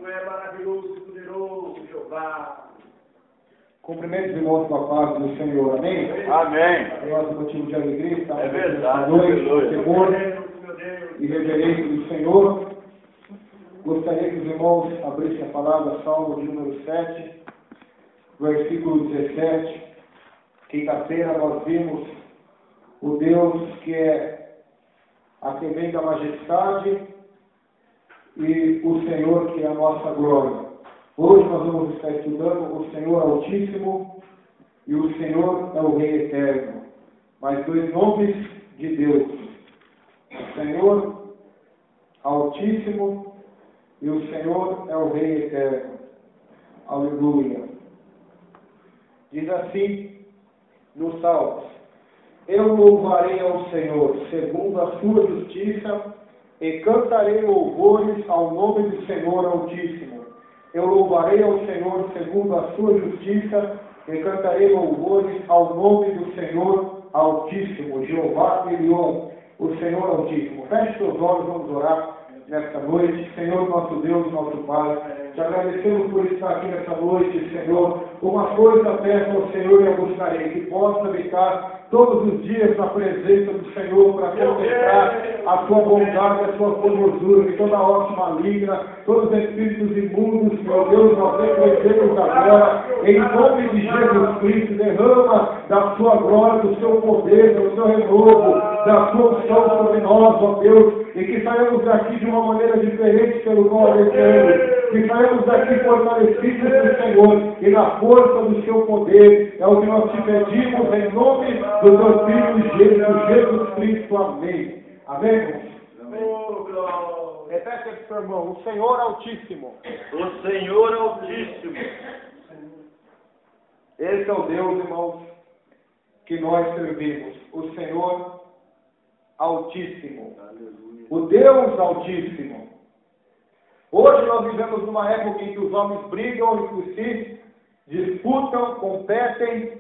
Tu é maravilhoso e poderoso, Jeová. Cumprimento os irmãos com a paz do Senhor, amém? Amém. É nosso motivo de alegria, estamos É verdade, noite, aleluia. temor Meu Deus. e reverência do Senhor. Gostaria que os irmãos abrissem a palavra, Salmo de número 7, versículo 17. Quinta-feira nós vimos o Deus que é a tremenda majestade e o Senhor que é a nossa glória. Hoje nós vamos estar estudando o Senhor Altíssimo e o Senhor é o Rei Eterno. Mais dois nomes de Deus. O Senhor Altíssimo e o Senhor é o Rei Eterno. Aleluia. Diz assim nos Salmos: eu louvarei ao Senhor segundo a sua justiça e cantarei louvores ao nome do Senhor Altíssimo. Eu louvarei ao Senhor segundo a sua justiça e cantarei louvores ao nome do Senhor Altíssimo. Jeová Elion, o Senhor Altíssimo. Feche seus olhos, vamos orar nesta noite. Senhor, nosso Deus, nosso Pai, te agradecemos por estar aqui nessa noite, Senhor. Uma coisa peço ao Senhor e eu buscarei, que possa habitar todos os dias na presença do Senhor para contemplar a sua bondade, a sua formosura, que toda hoste maligna, todos os espíritos imundos, meu Deus, nós repreendemos agora, em nome de Jesus Cristo, derrama da sua glória, do seu poder, do seu renovo, da sua unção sobre nós, ó Deus, e que saímos daqui de uma maneira diferente pelo qual descemos, que saímos daqui fortalecidos do Senhor e na força do seu poder. É o que nós te pedimos em nome do teu Filho Jesus Cristo. Amém. Amém, irmãos? Oh, glória. Repete aqui, seu irmão. O Senhor Altíssimo. O Senhor Altíssimo. Esse é o Deus, irmãos, que nós servimos. O Senhor Altíssimo. O Deus Altíssimo. Hoje nós vivemos numa época em que os homens brigam entre si, disputam, competem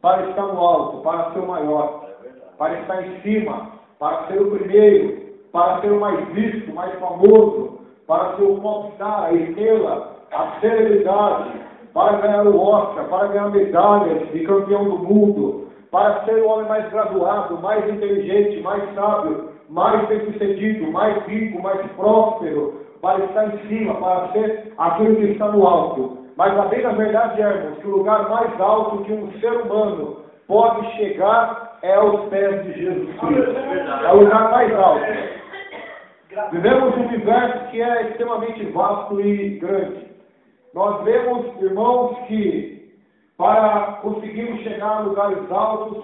para estar no alto, para ser o maior, para estar em cima, para ser o primeiro, para ser o mais visto, mais famoso, para ser o popstar, a estrela, a celebridade, para ganhar o Oscar, para ganhar medalhas de campeão do mundo, para ser o homem mais graduado, mais inteligente, mais sábio, mais bem-sucedido, mais rico, mais próspero, para estar em cima, para ser aquele que está no alto. Mas a bem da verdade, irmãos, que o lugar mais alto que um ser humano pode chegar é aos pés de Jesus Cristo. É o lugar mais alto. Vivemos um universo que é extremamente vasto e grande. Nós vemos, irmãos, que para conseguirmos chegar a lugares altos,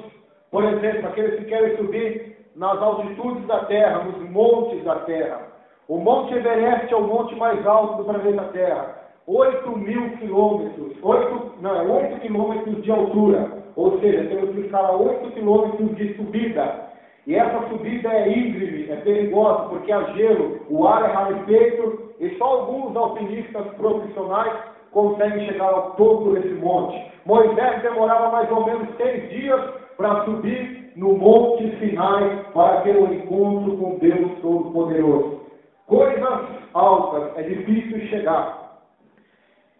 por exemplo, aqueles que querem subir nas altitudes da Terra, nos montes da Terra. O Monte Everest é o monte mais alto do planeta Terra. 8.000 quilômetros, 8 quilômetros de altura, ou seja, temos que escalar 8 quilômetros de subida. E essa subida é íngreme, é perigosa, porque há gelo, o ar é rarefeito, e só alguns alpinistas profissionais conseguem chegar ao topo desse monte. Moisés demorava mais ou menos 6 dias para subir no Monte Sinai para ter um encontro com Deus Todo-Poderoso. Coisas altas, é difícil chegar.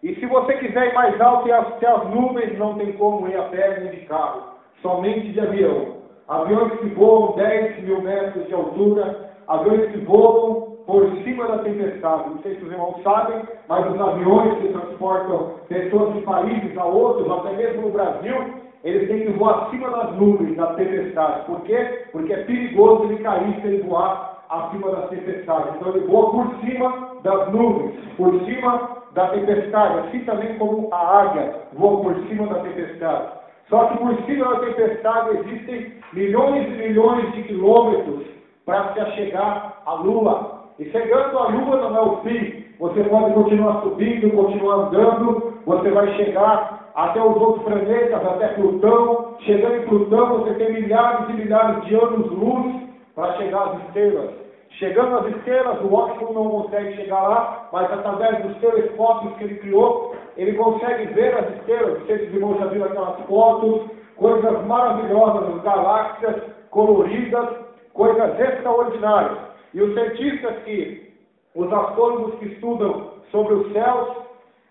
E se você quiser ir mais alto, até as nuvens não tem como ir a pé nem de carro, somente de avião. Aviões que voam 10.000 metros de altura, aviões que voam por cima da tempestade. Não sei se os irmãos sabem, mas os aviões que transportam pessoas de países a outros, até mesmo no Brasil, eles têm que voar acima das nuvens, da tempestade. Por quê? Porque é perigoso ele cair se ele voar acima das tempestades. Então ele voa por cima das nuvens, por cima da tempestade, assim também como a águia voa por cima da tempestade. Só que por cima da tempestade existem milhões e milhões de quilômetros para se achegar à Lua. E chegando à Lua não é o fim. Você pode continuar subindo, continuar andando, você vai chegar até os outros planetas, até Plutão. Chegando em Plutão, você tem milhares e milhares de anos-luz para chegar às estrelas. Chegando às estrelas, o Watson não consegue chegar lá, mas através dos telescópios que ele criou, ele consegue ver as estrelas. Não sei se os irmãos já viram aquelas fotos, coisas maravilhosas, galáxias coloridas, coisas extraordinárias. E os cientistas que Os astrônomos que estudam sobre os céus,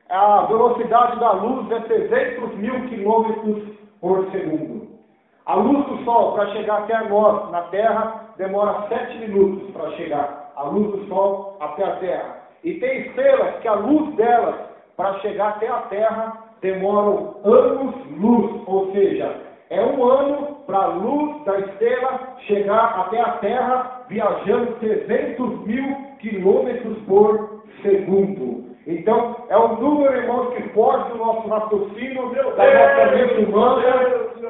a velocidade da luz é 300 mil quilômetros por segundo. A luz do Sol, para chegar até nós, na Terra, demora 7 minutos para chegar. A luz do Sol até a Terra. E tem estrelas que a luz delas, para chegar até a Terra, demoram anos-luz. Ou seja, é um ano para a luz da estrela chegar até a Terra, viajando 300 mil quilômetros por segundo. Então, é um número, irmãos, que foge do nosso raciocínio, da nossa mente humana,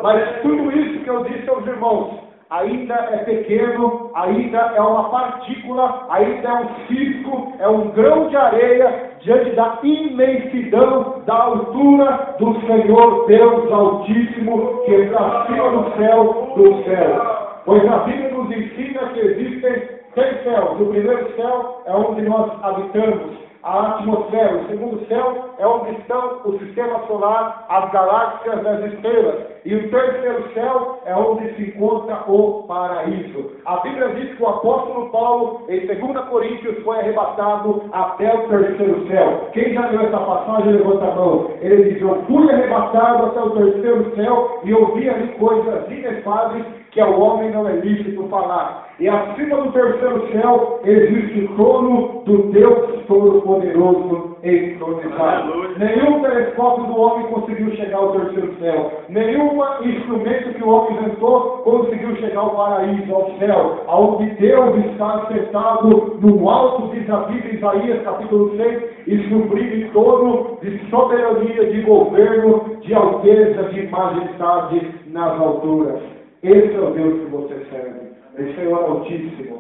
mas tudo isso que eu disse aos irmãos, ainda é pequeno, ainda é uma partícula, ainda é um cisco, é um grão de areia, diante da imensidão, da altura do Senhor Deus Altíssimo, que está acima do céu dos céus. Pois a Bíblia nos ensina que existem 6 céus. O primeiro céu é onde nós habitamos, a atmosfera. O segundo céu é onde estão o sistema solar, as galáxias, as estrelas. E o terceiro céu é onde se encontra o paraíso. A Bíblia diz que o apóstolo Paulo, em 2 Coríntios, foi arrebatado até o terceiro céu. Quem já leu essa passagem, levanta a mão. Ele diz: eu fui arrebatado até o terceiro céu e ouvi ali coisas inefáveis que ao homem não é lícito falar. E acima do terceiro céu existe o trono do Deus Todo-Poderoso entronizado. Nenhum telescópio do homem conseguiu chegar ao terceiro céu. Nenhum instrumento que o homem inventou conseguiu chegar ao paraíso, ao céu, aonde Deus está sentado no alto, diz a Bíblia, Isaías capítulo 6, e sublime trono de soberania, de governo, de alteza, de majestade nas alturas. Esse é o Deus que você serve. O Senhor Altíssimo.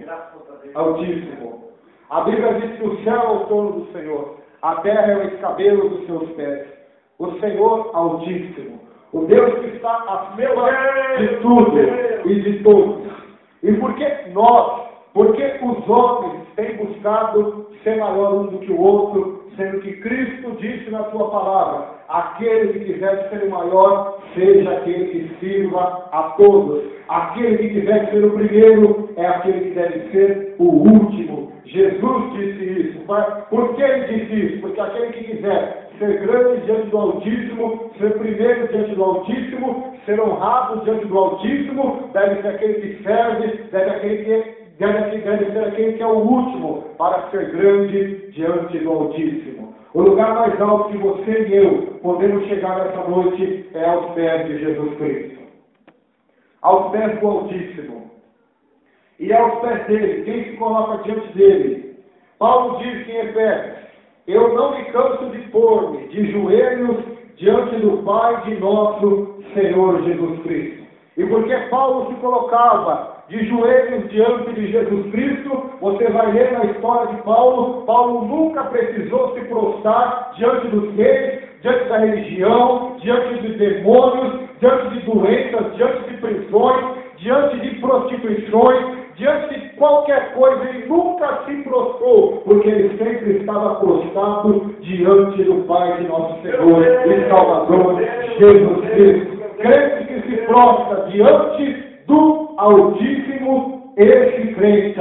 Altíssimo. A Bíblia diz que o céu é o trono do Senhor. A terra é o escabelo dos seus pés. O Senhor Altíssimo. O Deus que está acima de tudo e de todos. E por que nós? Porque os homens têm buscado ser maior um do que o outro, sendo que Cristo disse na sua palavra: aquele que quiser ser o maior, seja aquele que sirva a todos. Aquele que quiser ser o primeiro, é aquele que deve ser o último. Jesus disse isso. Por que ele disse isso? Porque aquele que quiser ser grande diante do Altíssimo, ser primeiro diante do Altíssimo, ser honrado diante do Altíssimo, deve ser aquele que serve, deve ser aquele que é o último, para ser grande diante do Altíssimo. O lugar mais alto que você e eu podemos chegar nessa noite é aos pés de Jesus Cristo. Aos pés do Altíssimo. E aos pés dele, quem se coloca diante dele? Paulo diz em Efésios: eu não me canso de pôr-me de joelhos diante do Pai de nosso Senhor Jesus Cristo. E porque Paulo se colocava de joelhos diante de Jesus Cristo, você vai ler na história de Paulo, Paulo nunca precisou se prostrar diante dos reis, diante da religião, diante de demônios, diante de doenças, diante de prisões, diante de prostituições, diante de qualquer coisa. Ele nunca se prostrou, porque ele sempre estava prostrado diante do Pai de nosso Senhor e Salvador Jesus Cristo. Crente que se prostra diante do Altíssimo, esse crente,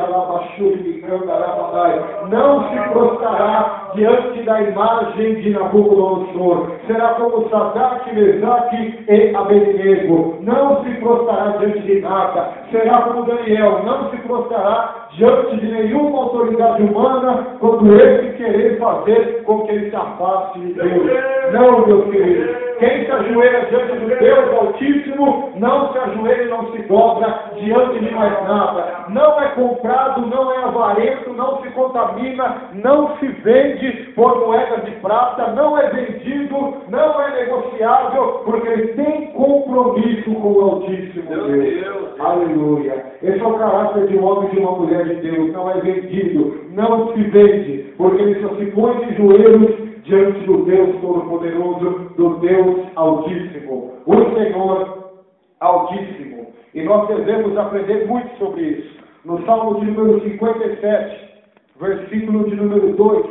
não se prostrará diante da imagem de Nabucodonosor. Será como Sadraque, Mesaque e Abednego. Não se prostrará diante de nada. Será como Daniel. Não se prostrará diante de nenhuma autoridade humana quando ele querer fazer com que ele se afaste de Deus. Não, meus queridos. Quem se ajoelha diante do Deus Altíssimo, não se ajoelha e não se dobra diante de mais nada. Não é comprado, não é avarento, não se contamina, não se vende por moedas de prata, não é vendido, não é negociável, porque ele tem compromisso com o Altíssimo Deus. Aleluia. Esse é o caráter de um homem e de uma mulher de Deus. Não é vendido, não se vende, porque ele só se põe de joelhos diante do Deus Todo-Poderoso, do Deus Altíssimo, o Senhor Altíssimo. E nós devemos aprender muito sobre isso. No Salmo de número 57, versículo de número 2,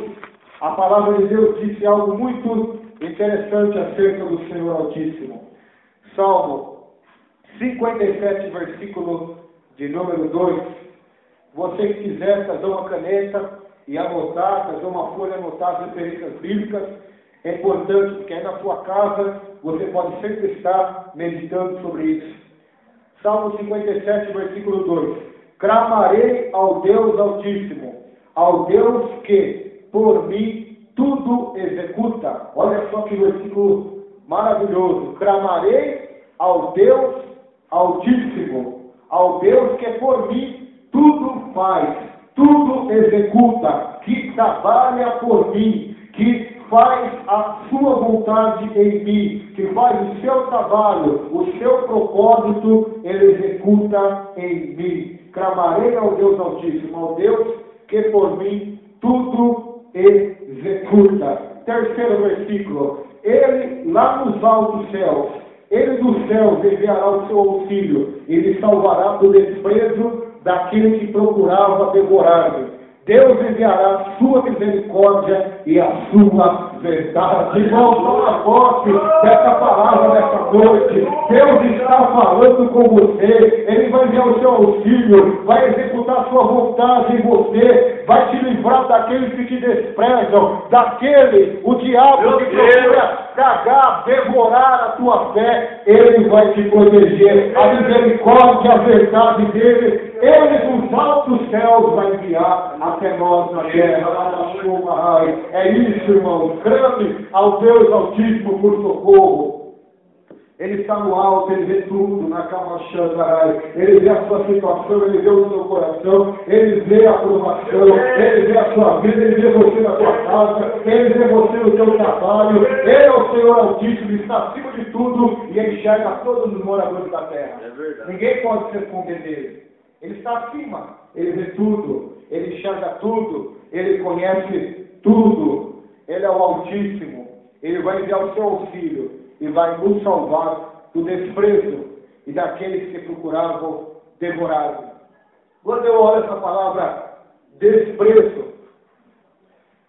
a palavra de Deus disse algo muito interessante acerca do Senhor Altíssimo. Salmo 57, versículo de número 2. Você que quiser trazer uma caneta, e anotar, fazer uma folha, anotar as referências bíblicas. É importante, porque aí na sua casa você pode sempre estar meditando sobre isso. Salmo 57, versículo 2. Clamarei ao Deus Altíssimo, ao Deus que por mim tudo executa. Olha só que versículo maravilhoso. Clamarei ao Deus Altíssimo, ao Deus que por mim tudo faz, tudo executa, que trabalha por mim, que faz a sua vontade em mim, que faz o seu trabalho, o seu propósito, ele executa em mim. Clamarei ao Deus Altíssimo, ao Deus que por mim tudo executa. Terceiro versículo. Ele lá nos altos céus, ele dos céus enviará o seu auxílio, ele salvará do desprezo daquele que procurava devorar-me. Deus enviará a sua misericórdia e a sua verdade. Irmãos, toma posse dessa palavra nessa noite. Deus está falando com você. Ele vai enviar o seu auxílio, vai executar a sua vontade em você, vai te livrar daqueles que te desprezam, daquele, o diabo que procura cagar, devorar a tua fé. Ele vai te proteger. A misericórdia, a verdade dele, ele dos altos céus vai enviar até nós na terra. É isso, irmãos. Clame ao Deus Altíssimo por socorro. Ele está no alto, ele vê tudo na Kamachandarai. Ele vê a sua situação, ele vê o seu coração, ele vê a aprovação, ele vê a sua vida, ele vê você na sua casa, ele vê você no seu trabalho. Ele é o Senhor Altíssimo, está acima de tudo e enxerga todos os moradores da terra. Ninguém pode se esconder dele. Ele está acima, ele vê tudo, ele enxerga tudo, ele conhece tudo. Ele é o Altíssimo, ele vai enviar o seu auxílio e vai nos salvar do desprezo e daqueles que procuravam devorar-me. Quando eu olho essa palavra desprezo,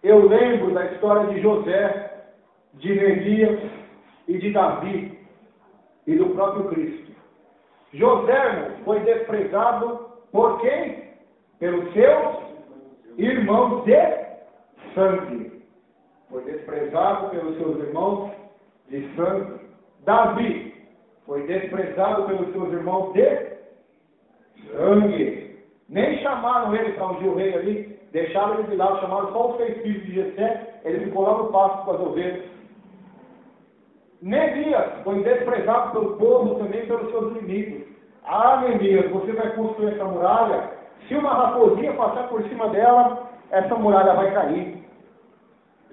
eu lembro da história de José, de Neemias e de Davi e do próprio Cristo. José foi desprezado por quem? Pelos seus irmãos de sangue. Foi desprezado pelos seus irmãos de sangue. Davi foi desprezado pelos seus irmãos de sangue. Nem chamaram ele para ungir o rei ali, deixaram ele de lado, chamaram só os 6 filhos de Jessé, ele ficou lá no pasto com as ovelhas. Neemias foi desprezado pelo povo, também pelos seus inimigos. Ah, Neemias, você vai construir essa muralha? Se uma raposinha passar por cima dela, essa muralha vai cair.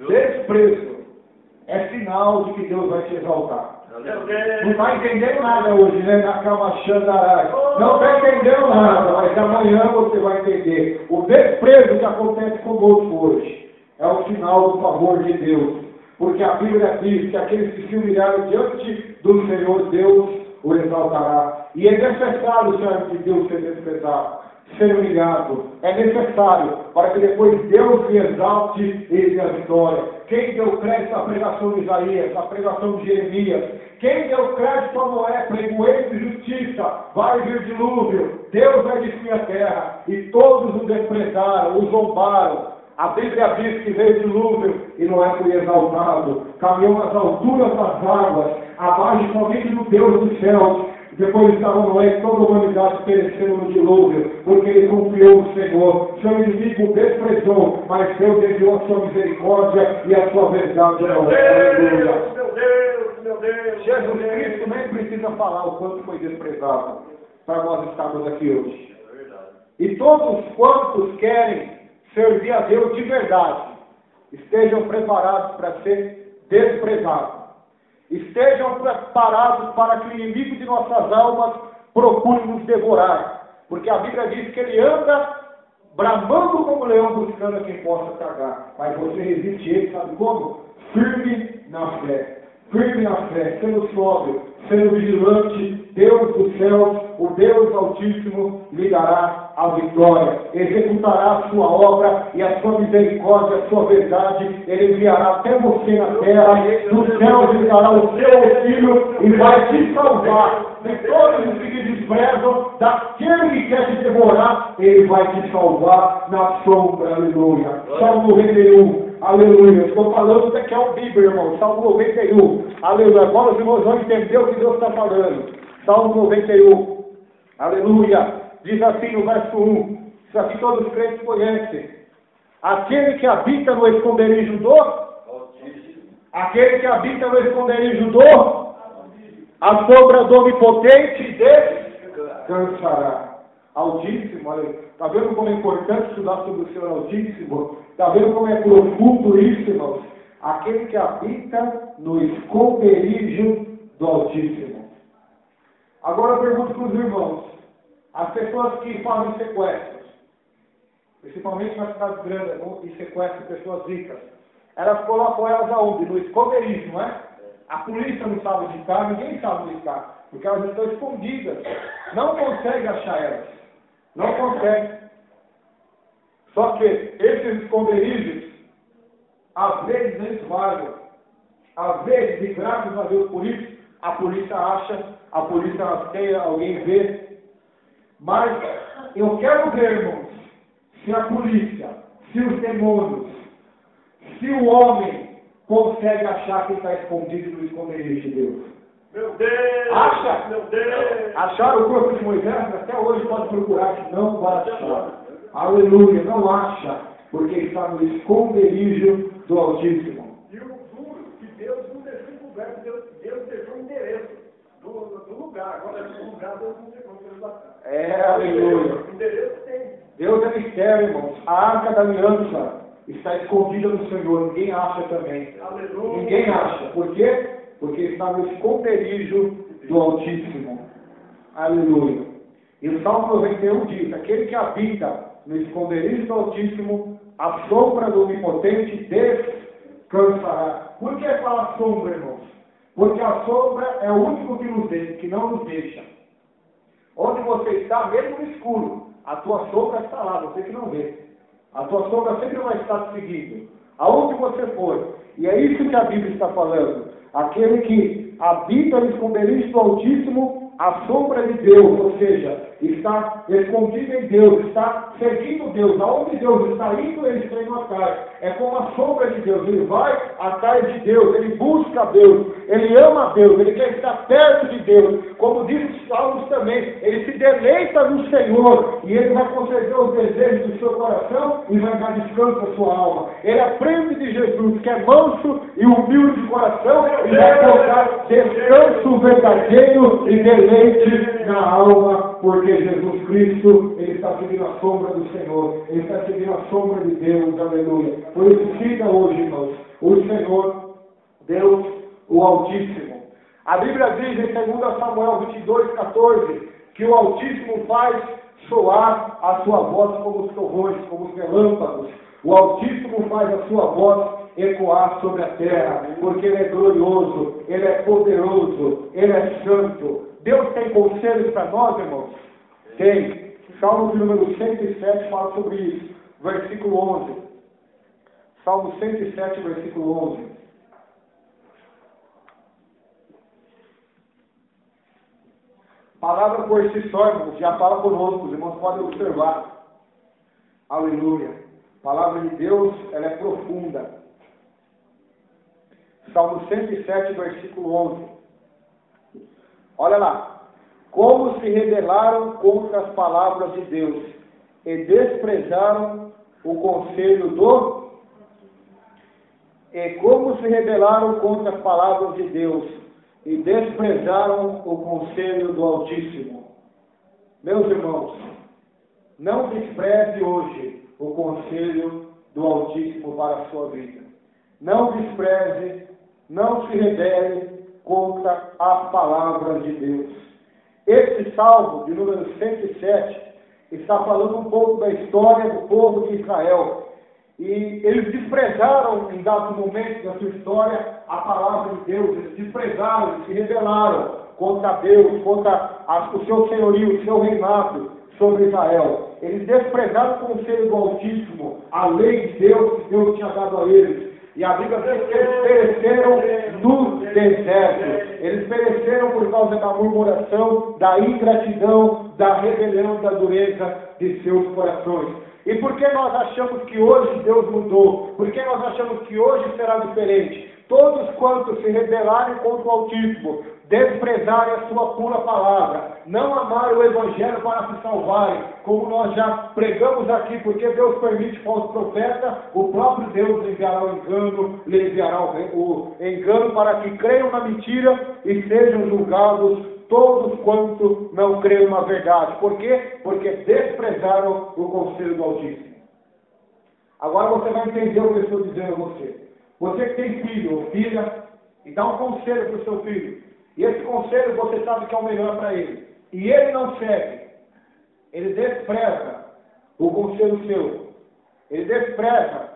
Desprezo é sinal de que Deus vai te exaltar. Não está entendendo nada hoje, né? Na Kamachandarai. Não está entendendo nada, mas amanhã você vai entender. O desprezo que acontece conosco hoje é o sinal do favor de Deus. Porque a Bíblia diz que aqueles que se humilharam diante do Senhor, Deus o exaltará. E é necessário, Senhor, que Deus seja desprezado, ser humilhado. É necessário para que depois Deus me exalte e a vitória. Quem deu crédito à pregação de Isaías, à pregação de Jeremias? Quem deu crédito a Noé, pregou ele de justiça, vai vir dilúvio, Deus vai destruir a terra. E todos o desprezaram, o zombaram. A Bíblia diz que veio dilúvio e Noé foi exaltado, caminhou nas alturas das águas, abaixo somente do Deus dos céus. Depois estava Noé e toda a humanidade perecendo no dilúvio, porque ele confiou no Senhor. Seu inimigo o desprezou, mas Deus enviou a sua misericórdia e a sua verdade. Meu Deus, meu Deus. Jesus Cristo nem precisa falar o quanto foi desprezado para nós estarmos aqui hoje. E todos quantos querem servir a Deus de verdade, estejam preparados para ser desprezados. Estejam preparados para que o inimigo de nossas almas procure nos devorar. Porque a Bíblia diz que ele anda bramando como leão buscando a quem possa tragar. Mas você resiste a ele, sabe como? Firme na fé. Firme na fé, sendo sóbrio, sendo vigilante, Deus dos céus, o Deus Altíssimo, lhe dará a vitória, executará a sua obra e a sua misericórdia, a sua verdade, Ele enviará até você na terra, dos céus lhe dará o seu auxílio e vai te salvar de todos os que te desprezam, daquele que quer te devorar, Ele vai te salvar na sombra, aleluia. Salmo 91. Aleluia. Estou falando até que é o Bíblia, irmão. Salmo 91. Aleluia. Agora os irmãos vão entender o que Deus está falando. Salmo 91. Aleluia. Diz assim no verso 1. Isso aqui todos os crentes conhecem. Aquele que habita no esconderijo do Altíssimo. Aquele que habita no esconderijo do a sombra do Onipotente descansará. Altíssimo, olha, está vendo como é importante estudar sobre o Senhor Altíssimo? Está vendo como é profundo isso, irmãos? Aquele que habita no esconderijo do Altíssimo. Agora eu pergunto para os irmãos, as pessoas que fazem sequestros, principalmente nas cidades grandes, e sequestram pessoas ricas, elas colocam elas aonde? No esconderijo, não é? A polícia não sabe onde está, ninguém sabe onde está, porque elas estão escondidas. Não consegue achar elas. Não consegue. Só que esses esconderijos, às vezes eles valem. Às vezes, e graças a Deus por isso, a polícia acha, a polícia rastreia, alguém vê. Mas eu quero ver, irmãos, se a polícia, se os demônios, se o homem consegue achar quem está escondido no esconderijo de Deus. Meu Deus! Acha? Meu Deus! Acharam o corpo de Moisés? Até hoje pode procurar que não vai achar. Aleluia, não acha, porque está no esconderijo do Altíssimo. E o duro que Deus não deixou encoberto, Deus deixou o endereço do lugar. Agora, o lugar Deus não deixou o endereço. Aleluia. O endereço tem. Deus é mistério, irmãos. A arca da aliança está escondida no Senhor, ninguém acha também. Aleluia. Ninguém acha. Por quê? Porque está no esconderijo do Altíssimo. Aleluia. E o Salmo 91 diz, aquele que habita no esconderijo do Altíssimo, a sombra do Onipotente descansará. Por que fala sombra, irmãos? Porque a sombra é o único que não nos deixa. Onde você está, mesmo no escuro, a tua sombra está lá, você que não vê. A tua sombra sempre vai estar te seguindo. Aonde você for. E é isso que a Bíblia está falando. Aquele que habita no esconderijo do Altíssimo, a sombra de Deus, ou seja, está escondido em Deus, está seguindo Deus. Aonde Deus está indo, ele está indo atrás. É como a sombra de Deus, ele vai atrás de Deus, ele busca Deus, ele ama Deus, ele quer estar perto de Deus. Como diz os Salmos também, ele se deleita no Senhor, e ele vai conceder os desejos do seu coração e vai dar descanso à sua alma. Ele aprende de Jesus, que é manso e humilde de coração, e vai colocar descanso verdadeiro e deleite na alma, porque Jesus Cristo, ele está seguindo a sombra do Senhor, ele está seguindo a sombra de Deus, aleluia. Por isso, siga hoje, irmãos, o Senhor, Deus, o Altíssimo. A Bíblia diz em 2 Samuel 22:14, que o Altíssimo faz soar a sua voz como os trovões, como os relâmpagos. O Altíssimo faz a sua voz ecoar sobre a terra, porque Ele é glorioso, Ele é poderoso, Ele é santo. Deus tem conselhos para nós, irmãos? Tem. Salmo de número 107 fala sobre isso. Versículo 11. Salmo 107, versículo 11. Palavra por si só, irmãos, já fala conosco, os irmãos podem observar. Aleluia. A palavra de Deus, ela é profunda. Salmo 107, versículo 11. Olha lá. Como se rebelaram contra as palavras de Deus e desprezaram o conselho do... E como se rebelaram contra as palavras de Deus e desprezaram o conselho do Altíssimo. Meus irmãos, não despreze hoje o conselho do Altíssimo para a sua vida. Não despreze, não se rebele contra as palavras de Deus. Esse salmo, de número 107, está falando um pouco da história do povo de Israel. E eles desprezaram, em dado momento da sua história, a palavra de Deus. Eles desprezaram, eles se rebelaram. contra Deus, contra o seu senhorio, o seu reinado sobre Israel. Eles desprezaram o conselho do Altíssimo, a lei de Deus que Deus tinha dado a eles. E a Bíblia diz que eles pereceram no deserto. Eles pereceram por causa da murmuração, da ingratidão, da rebelião, da dureza de seus corações. E por que nós achamos que hoje Deus mudou? Por que nós achamos que hoje será diferente? Todos quantos se rebelarem contra o Altíssimo, desprezarem a sua pura palavra, não amarem o Evangelho para se salvarem, como nós já pregamos aqui, porque Deus permite falso profeta, o próprio Deus enviará o engano, lhe enviará o engano para que creiam na mentira e sejam julgados todos quanto não creiam na verdade. Por quê? Porque desprezaram o conselho do Altíssimo. Agora você vai entender o que eu estou dizendo a você. Você que tem filho ou filha, e dá um conselho para o seu filho. E esse conselho você sabe que é o melhor para ele. E ele não segue. Ele despreza o conselho seu. Ele despreza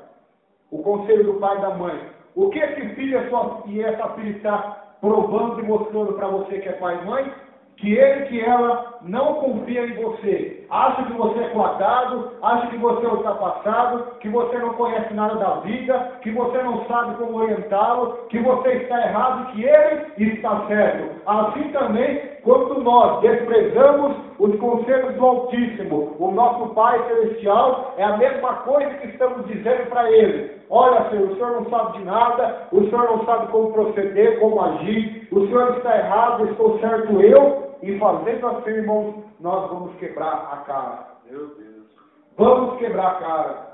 o conselho do pai e da mãe. O que esse filho e essa filha está provando e mostrando para você que é pai e mãe? Que ele e que ela não confia em você. Acha que você é quadrado, acha que você é ultrapassado, que você não conhece nada da vida, que você não sabe como orientá-lo, que você está errado e que ele está certo. Assim também, quando nós desprezamos os conselhos do Altíssimo, o nosso Pai Celestial, é a mesma coisa que estamos dizendo para ele. Olha, Senhor, o Senhor não sabe de nada, o Senhor não sabe como proceder, como agir, o Senhor está errado, estou certo eu. E fazendo assim, irmãos, nós vamos quebrar a cara. Meu Deus. Vamos quebrar a cara.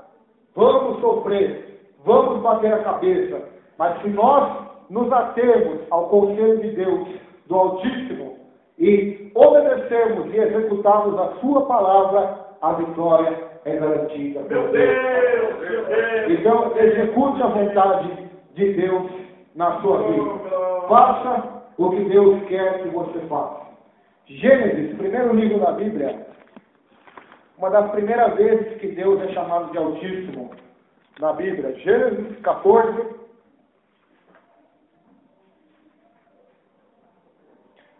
Vamos sofrer. Vamos bater a cabeça. Mas se nós nos atermos ao conselho de Deus, do Altíssimo, e obedecermos e executarmos a sua palavra, a vitória é garantida. Meu Deus, meu Deus. Então, execute a vontade de Deus na sua vida. Faça o que Deus quer que você faça. Gênesis, primeiro livro da Bíblia, uma das primeiras vezes que Deus é chamado de Altíssimo na Bíblia. Gênesis 14,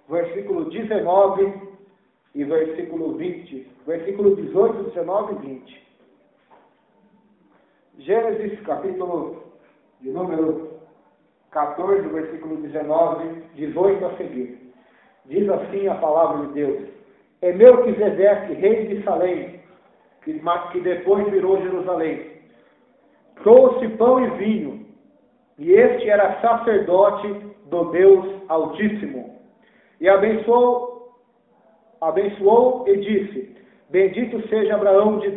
versículo 19 e versículo 20. Versículo 18, 19 e 20. Gênesis, capítulo de número 14, versículo 19, 18 a seguir. Diz assim a palavra de Deus: é Melquisedeque, rei de Salém, que depois virou Jerusalém, trouxe pão e vinho, e este era sacerdote do Deus Altíssimo. E abençoou e disse: bendito seja Abraão do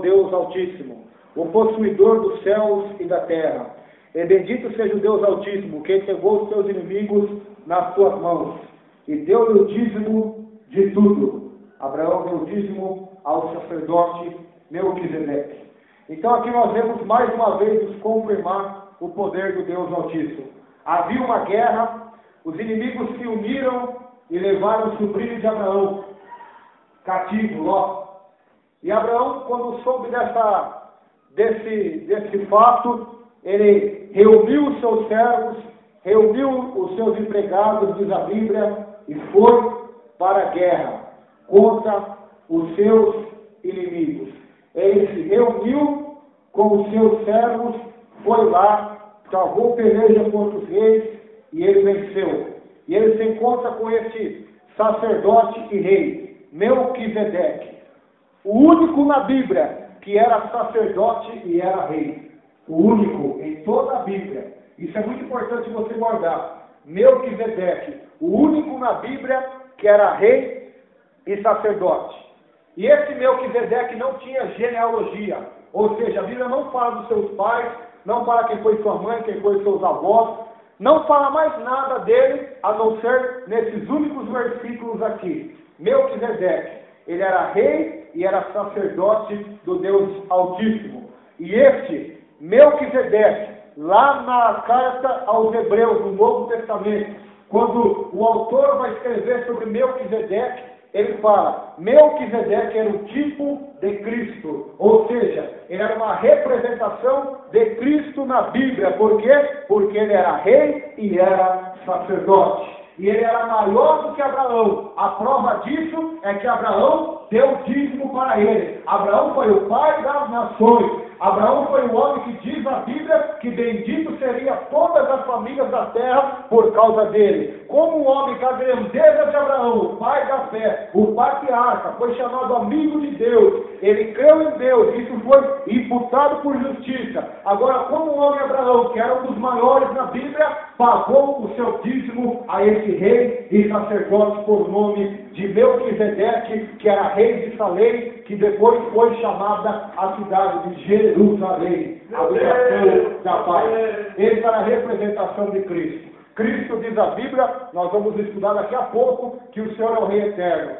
Deus Altíssimo, o possuidor dos céus e da terra. E bendito seja o Deus Altíssimo, que entregou os seus inimigos nas suas mãos. E deu-lhe o dízimo de tudo. Abraão deu o dízimo ao sacerdote Melquisedeque. Então aqui nós vemos mais uma vez nos confirmar o poder do Deus Altíssimo. Havia uma guerra, os inimigos se uniram e levaram o sobrinho de Abraão, cativo, Ló. E Abraão, quando soube desse fato, ele reuniu os seus servos, reuniu os seus empregados, diz a Bíblia, e foi para a guerra contra os seus inimigos. Ele se reuniu com os seus servos, foi lá, travou peleja contra os reis e ele venceu. E ele se encontra com esse sacerdote e rei, Melquisedeque, o único na Bíblia que era sacerdote e era rei. O único em toda a Bíblia. Isso é muito importante você guardar. Melquisedeque, o único na Bíblia que era rei e sacerdote. E esse Melquisedeque não tinha genealogia. Ou seja, a Bíblia não fala dos seus pais, não fala quem foi sua mãe, quem foi seus avós. Não fala mais nada dele, a não ser nesses únicos versículos aqui. Melquisedeque, ele era rei e era sacerdote do Deus Altíssimo. E este Melquisedeque, lá na carta aos Hebreus, no Novo Testamento, quando o autor vai escrever sobre Melquisedeque, ele fala: Melquisedeque era o tipo de Cristo, ou seja, ele era uma representação de Cristo na Bíblia. Por quê? Porque ele era rei e era sacerdote. e ele era maior do que Abraão. A prova disso é que Abraão deu dízimo para ele. Abraão foi o pai das nações. Abraão foi o homem que diz a Bíblia que bendito seria todas as famílias da terra por causa dele. Como um homem que a grandeza de Abraão, o pai da fé, o patriarca, foi chamado amigo de Deus, ele creu em Deus, isso foi imputado por justiça. Agora, como um homem Abraão, que era um dos maiores na Bíblia, pagou o seu dízimo a esse rei e sacerdote por nome de Melquisedeque, que era rei de Salém, que depois foi chamada a cidade de Jerusalém, a habitação da paz. Essa era a representação de Cristo. Cristo, diz a Bíblia, nós vamos estudar daqui a pouco, que o Senhor é o Rei eterno.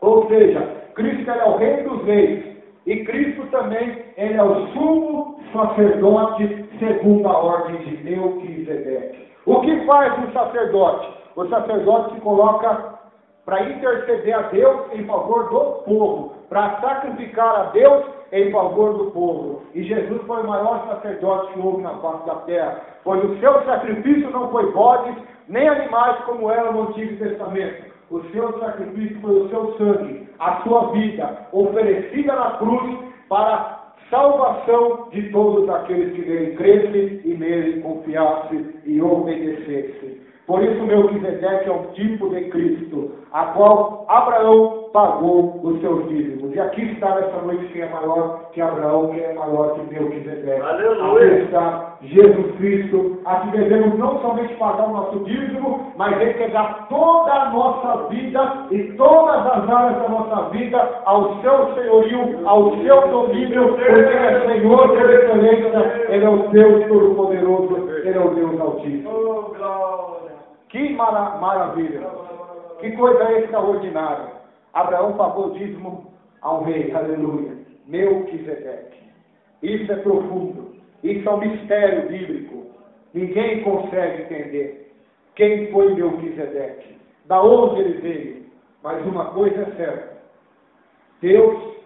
Ou seja, Cristo é o Rei dos reis. E Cristo também, ele é o sumo sacerdote segundo a ordem de Melquisedeque. O que faz um sacerdote? O sacerdote se coloca para interceder a Deus em favor do povo, para sacrificar a Deus em favor do povo. E Jesus foi o maior sacerdote que houve na face da terra, pois o seu sacrifício não foi bodes, nem animais como era no Antigo Testamento. O seu sacrifício foi o seu sangue, a sua vida, oferecida na cruz para salvação de todos aqueles que nele crescem e nele confiassem e obedecessem. Por isso, Melquisedeque é um tipo de Cristo, a qual Abraão pagou os seus dízimos. E aqui está nessa noite quem é maior que Abraão, quem é maior que Melquisedeque. Aleluia. Aqui está Jesus Cristo, a que devemos não somente pagar o nosso dízimo, mas entregar toda a nossa vida e todas as áreas da nossa vida ao seu senhorio, ao seu domínio, porque Ele é Senhor por excelência, Ele é o Deus Todo-Poderoso, Ele é o Deus Altíssimo. Oh, glória. Que maravilha! Que coisa extraordinária! Abraão pagou o dízimo ao rei, aleluia, Melquisedeque. Isso é profundo, isso é um mistério bíblico. Ninguém consegue entender quem foi Melquisedeque, da onde ele veio. Mas uma coisa é certa: Deus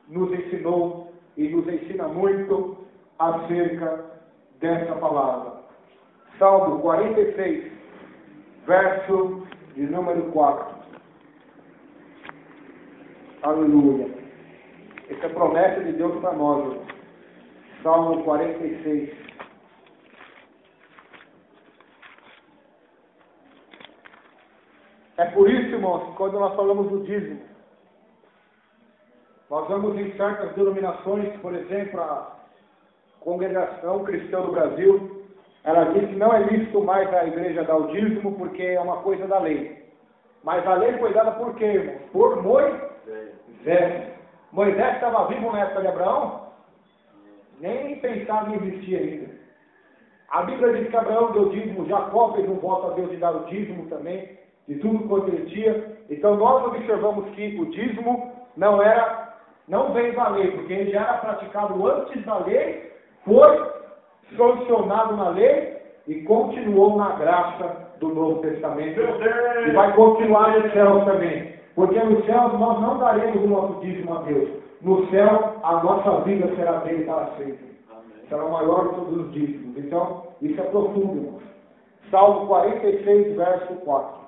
nos ensinou e nos ensina muito acerca dessa palavra. Salmo 46. Verso de número 4. Aleluia. Essa é a promessa de Deus para nós, irmão. Salmo 46. É por isso, irmãos, que quando nós falamos do dízimo, nós vamos em certas denominações, por exemplo, a Congregação Cristã do Brasil, ela diz que não é lícito mais a igreja dar o dízimo porque é uma coisa da lei. Mas a lei foi dada por quê, irmão? Por Moisés. Moisés estava vivo na época de Abraão? Nem pensava em existir ainda. A Bíblia diz que Abraão deu dízimo, Jacó fez um voto a Deus de dar o dízimo também, de tudo quanto ele tinha. Então nós observamos que o dízimo não veio da lei, porque ele já era praticado antes da lei, foi solucionado na lei e continuou na graça do Novo Testamento. E vai continuar no céu também. Porque no céu nós não daremos o nosso dízimo a Deus. No céu a nossa vida será dele para sempre. Será o maior de todos os dízimos. Então, isso é profundo, irmãos. Salmo 46, verso 4.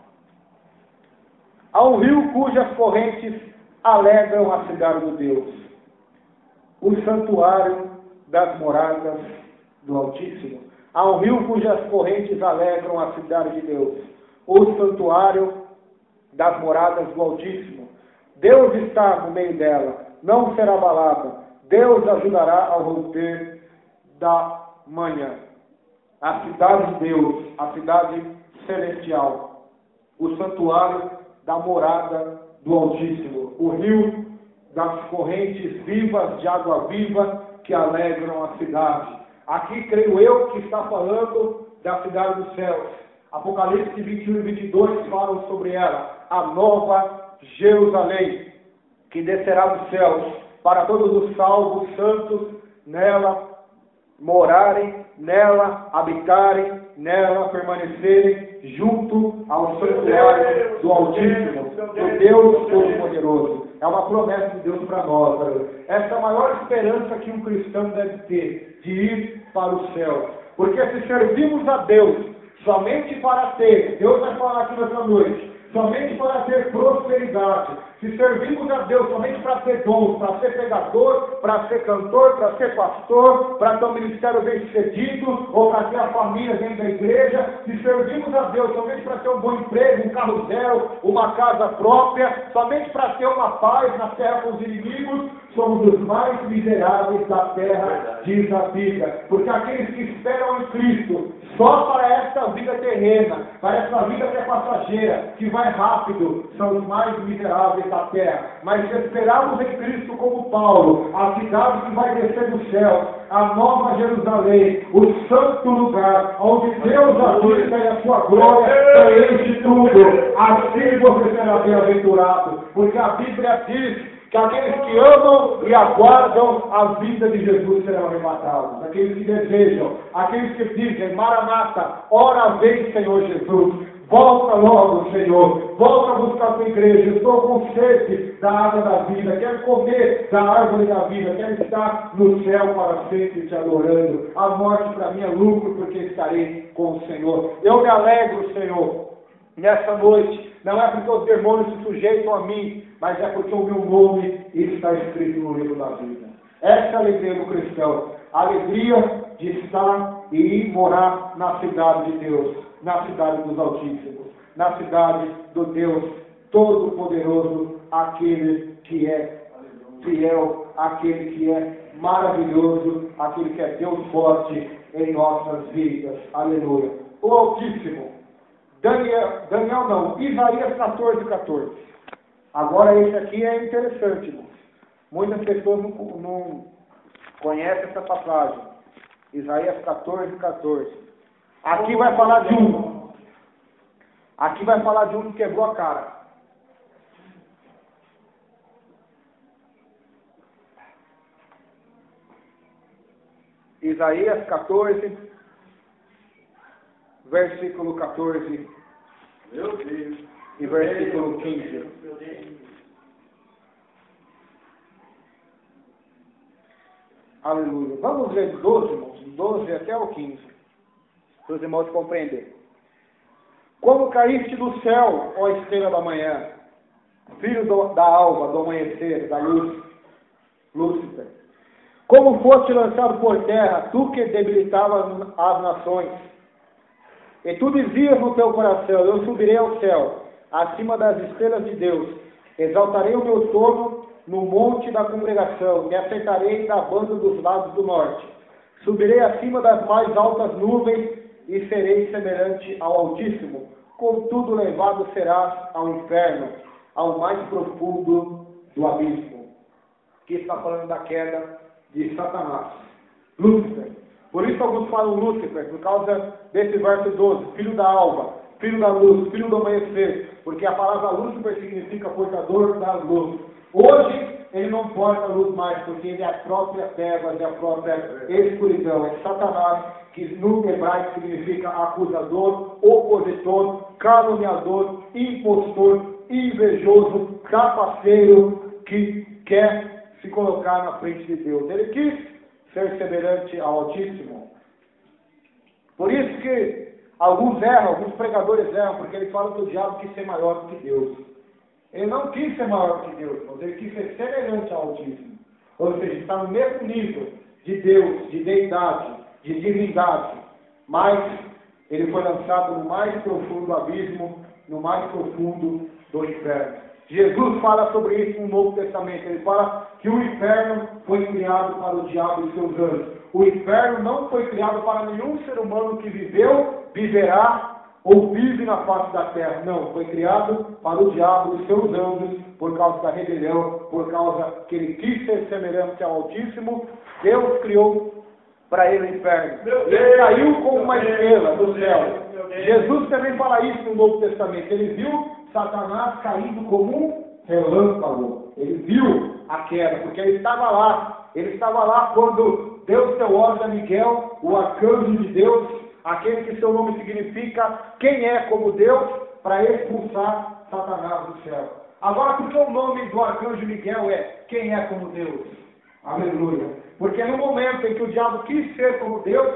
Há um rio cujas correntes alegram a cidade de Deus, o santuário das moradas do Altíssimo. Há um rio cujas correntes alegram a cidade de Deus, o santuário das moradas do Altíssimo. Deus está no meio dela, não será abalada. Deus ajudará ao romper da manhã. A cidade de Deus, a cidade celestial, o santuário da morada do Altíssimo, o rio das correntes vivas de água viva que alegram a cidade. Aqui, creio eu, que está falando da cidade dos céus. Apocalipse 21 e 22 falam sobre ela, a nova Jerusalém, que descerá dos céus, para todos os salvos santos nela morarem, nela habitarem, nela permanecerem, junto ao santuário do Altíssimo, do Deus Todo-Poderoso. É uma promessa de Deus para nós. Essa é a maior esperança que um cristão deve ter, de ir para o céu. Porque se servimos a Deus, somente para ter, Deus vai falar aqui nessa noite, somente para ter prosperidade, se servimos a Deus somente para ter dons, para ser pregador, para ser cantor, para ser pastor, para ter um ministério bem sucedido, ou para ter a família dentro da igreja, se servimos a Deus somente para ter um bom emprego, um carro zero, uma casa própria, somente para ter uma paz na terra com os inimigos, somos os mais miseráveis da terra, diz a Bíblia. Porque aqueles que esperam em Cristo, só para esta vida terrena, para essa vida que é passageira, que vai rápido, são os mais miseráveis da terra. Mas se esperarmos em Cristo como Paulo, a cidade que vai descer do céu, a nova Jerusalém, o santo lugar, onde Deus habita e a sua glória preenche tudo, assim você será bem-aventurado. Porque a Bíblia diz que aqueles que amam e aguardam a vida de Jesus serão arrebatados. Aqueles que desejam, aqueles que dizem, Maranata, ora vem, Senhor Jesus. Volta logo, Senhor. Volta a buscar a tua igreja. Estou com sede da água da vida. Quero comer da árvore da vida. Quero estar no céu para sempre te adorando. A morte para mim é lucro, porque estarei com o Senhor. Eu me alegro, Senhor, nessa noite. Não é porque os demônios se sujeitam a mim, mas é porque o meu nome está escrito no livro da vida. Essa é a alegria do cristão. A alegria de estar e ir morar na cidade de Deus, na cidade dos Altíssimos, na cidade do Deus Todo-Poderoso, aquele que é fiel, aquele que é maravilhoso, aquele que é Deus forte em nossas vidas. Aleluia. O Altíssimo. Daniel não, Isaías 14:14. Agora esse aqui é interessante, irmãos. Muitas pessoas não conhecem essa passagem. Isaías 14:14. Aqui vai falar de um. Aqui vai falar de um que quebrou a cara. Isaías 14, versículo 14 e versículo 15. Aleluia. Vamos ler 12, irmãos, 12 até o 15, para os irmãos compreenderem. Como caíste do céu, ó estrela da manhã, filho da alva, do amanhecer, da luz, Lúcifer. Como foste lançado por terra, tu que debilitavas as nações. E tu dizias no teu coração, eu subirei ao céu, acima das estrelas de Deus. Exaltarei o meu trono no monte da congregação, me assentarei na banda dos lados do norte. Subirei acima das mais altas nuvens e serei semelhante ao Altíssimo. Contudo levado serás ao inferno, ao mais profundo do abismo. Aqui está falando da queda de Satanás, Lúcifer. Por isso alguns falam Lúcifer, por causa desse verso 12, filho da alva, filho da luz, filho do amanhecer, porque a palavra Lúcifer significa portador da luz. Hoje ele não porta a luz mais, porque ele é a própria trevas, é a própria escuridão. É Satanás, que no hebraico significa acusador, opositor, caluniador, impostor, invejoso, trapaceiro, que quer se colocar na frente de Deus. Ele quis ser semelhante ao Altíssimo. Por isso que alguns erram, alguns pregadores erram, porque eles falam que o diabo quis ser maior do que Deus. Ele não quis ser maior do que Deus, mas ele quis ser semelhante ao Altíssimo. Ou seja, está no mesmo nível de Deus, de deidade, de divindade. Mas ele foi lançado no mais profundo abismo, no mais profundo do inferno. Jesus fala sobre isso no Novo Testamento. Ele fala que o inferno foi criado para o diabo e seus anjos. O inferno não foi criado para nenhum ser humano que viveu, viverá ou vive na face da terra. Não, foi criado para o diabo e seus anjos por causa da rebelião, por causa que ele quis ser semelhante ao Altíssimo. Deus criou para ele o inferno. Ele caiu como uma estrela do céu. Jesus também fala isso no Novo Testamento. Ele viu Satanás caindo como um relâmpago. Ele viu a queda, porque ele estava lá. Ele estava lá quando Deus deu ordem a Miguel, o arcanjo de Deus, aquele que seu nome significa quem é como Deus, para expulsar Satanás do céu. Agora, por que o nome do arcanjo Miguel é quem é como Deus? Aleluia. Porque no momento em que o diabo quis ser como Deus,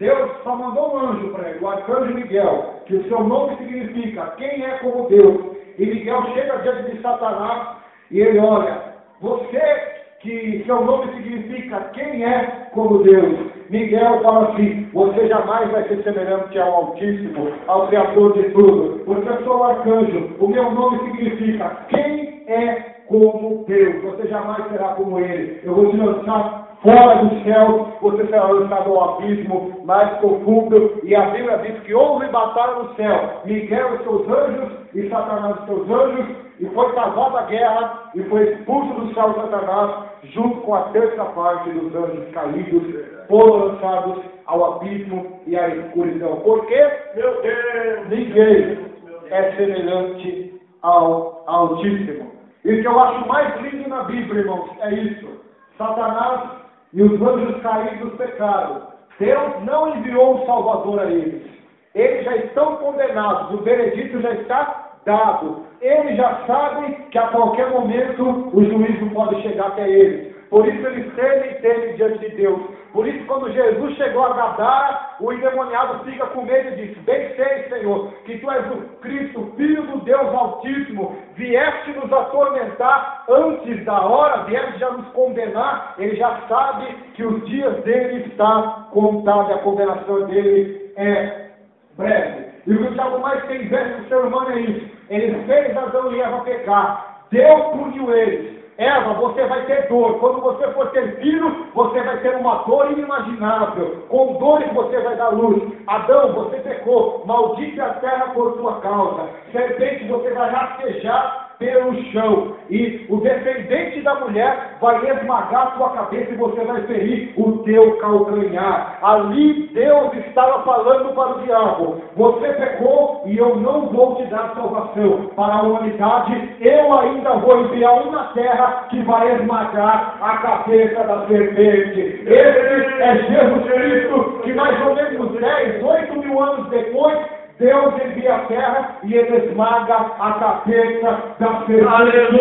Deus só mandou um anjo para ele, o arcanjo Miguel, que o seu nome significa quem é como Deus. E Miguel chega diante de Satanás e ele olha, você que seu nome significa quem é como Deus. Miguel fala assim, você jamais vai ser semelhante ao Altíssimo, ao Criador de tudo, porque eu sou o arcanjo, o meu nome significa quem é como Deus, você jamais será como Ele, eu vou te lançar fora do céu, você será lançado ao abismo mais profundo, e a Bíblia diz que houve batalha no céu, Miguel e seus anjos, e Satanás e seus anjos, e foi travada a guerra, e foi expulso do céu Satanás, junto com a terça parte dos anjos caídos, foram lançados ao abismo e à escuridão. Porque, Meu Deus! ninguém é semelhante ao Altíssimo. E o que eu acho mais lindo na Bíblia, irmãos, é isso. Satanás e os anjos caídos pecaram. Deus não enviou um Salvador a eles. Eles já estão condenados, o veredito já está dado. Eles já sabem que a qualquer momento o juízo pode chegar até eles. Por isso eles temem diante de Deus. Por isso quando Jesus chegou a Gadara, o endemoniado fica com medo e diz, bem sei, Senhor, que Tu és o Cristo, Filho do Deus Altíssimo, vieste nos atormentar antes da hora, vieste já nos condenar. Ele já sabe que os dias dele está contado, a condenação dele é breve. E o que o diabo mais tem inveja do ser humano é isso. Ele fez Adão e Eva pecar. Deus puniu eles. Eva, você vai ter dor. Quando você for ter filho, você vai ter uma dor inimaginável. Com dores você vai dar luz. Adão, você pecou. Maldita a terra por sua causa. Serpente, você vai rastejar pelo chão. E o descendente da mulher vai esmagar a sua cabeça e você vai ferir o teu calcanhar. Ali Deus estava falando para o diabo. Você pecou e eu não vou te dar salvação. Para a humanidade, eu ainda vou enviar um na terra que vai esmagar a cabeça da serpente. Esse é Jesus Cristo, que mais ou menos 10, 8 mil anos depois, Deus envia a terra e ele esmaga a cabeça da serpente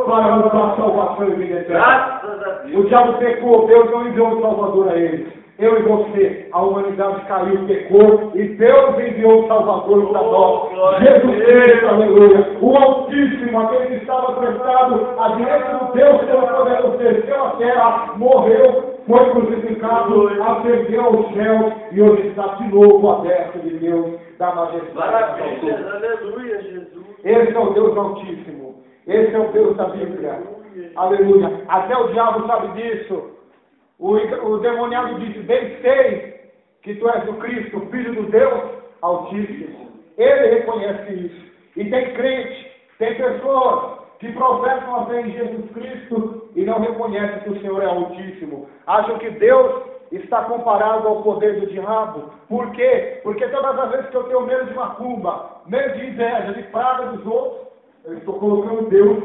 para nos dar salvação e vida eterna. O diabo pecou, Deus não enviou um Salvador a eles. Eu e você, a humanidade caiu, pecou, e Deus enviou um Salvador para nós. Jesus Cristo, aleluia. O Altíssimo, aquele que estava sentado à direita do Deus Todo-Poderoso, desceu à terra, morreu, foi crucificado, ascendeu aos céus e hoje está de novo aberto de Deus da majestade. Aleluia, Jesus. Esse é o Deus Altíssimo. Esse é o Deus da Bíblia. Aleluia. Até o diabo sabe disso. O demoniado disse, bem sei que Tu és o Cristo, o Filho do Deus Altíssimo. Ele reconhece isso. E tem crente, tem pessoas que professam a fé em Jesus Cristo e não reconhecem que o Senhor é Altíssimo. Acham que Deus está comparado ao poder do diabo. Por quê? Porque todas as vezes que eu tenho medo de macumba, medo de inveja, de praga dos outros, eu estou colocando Deus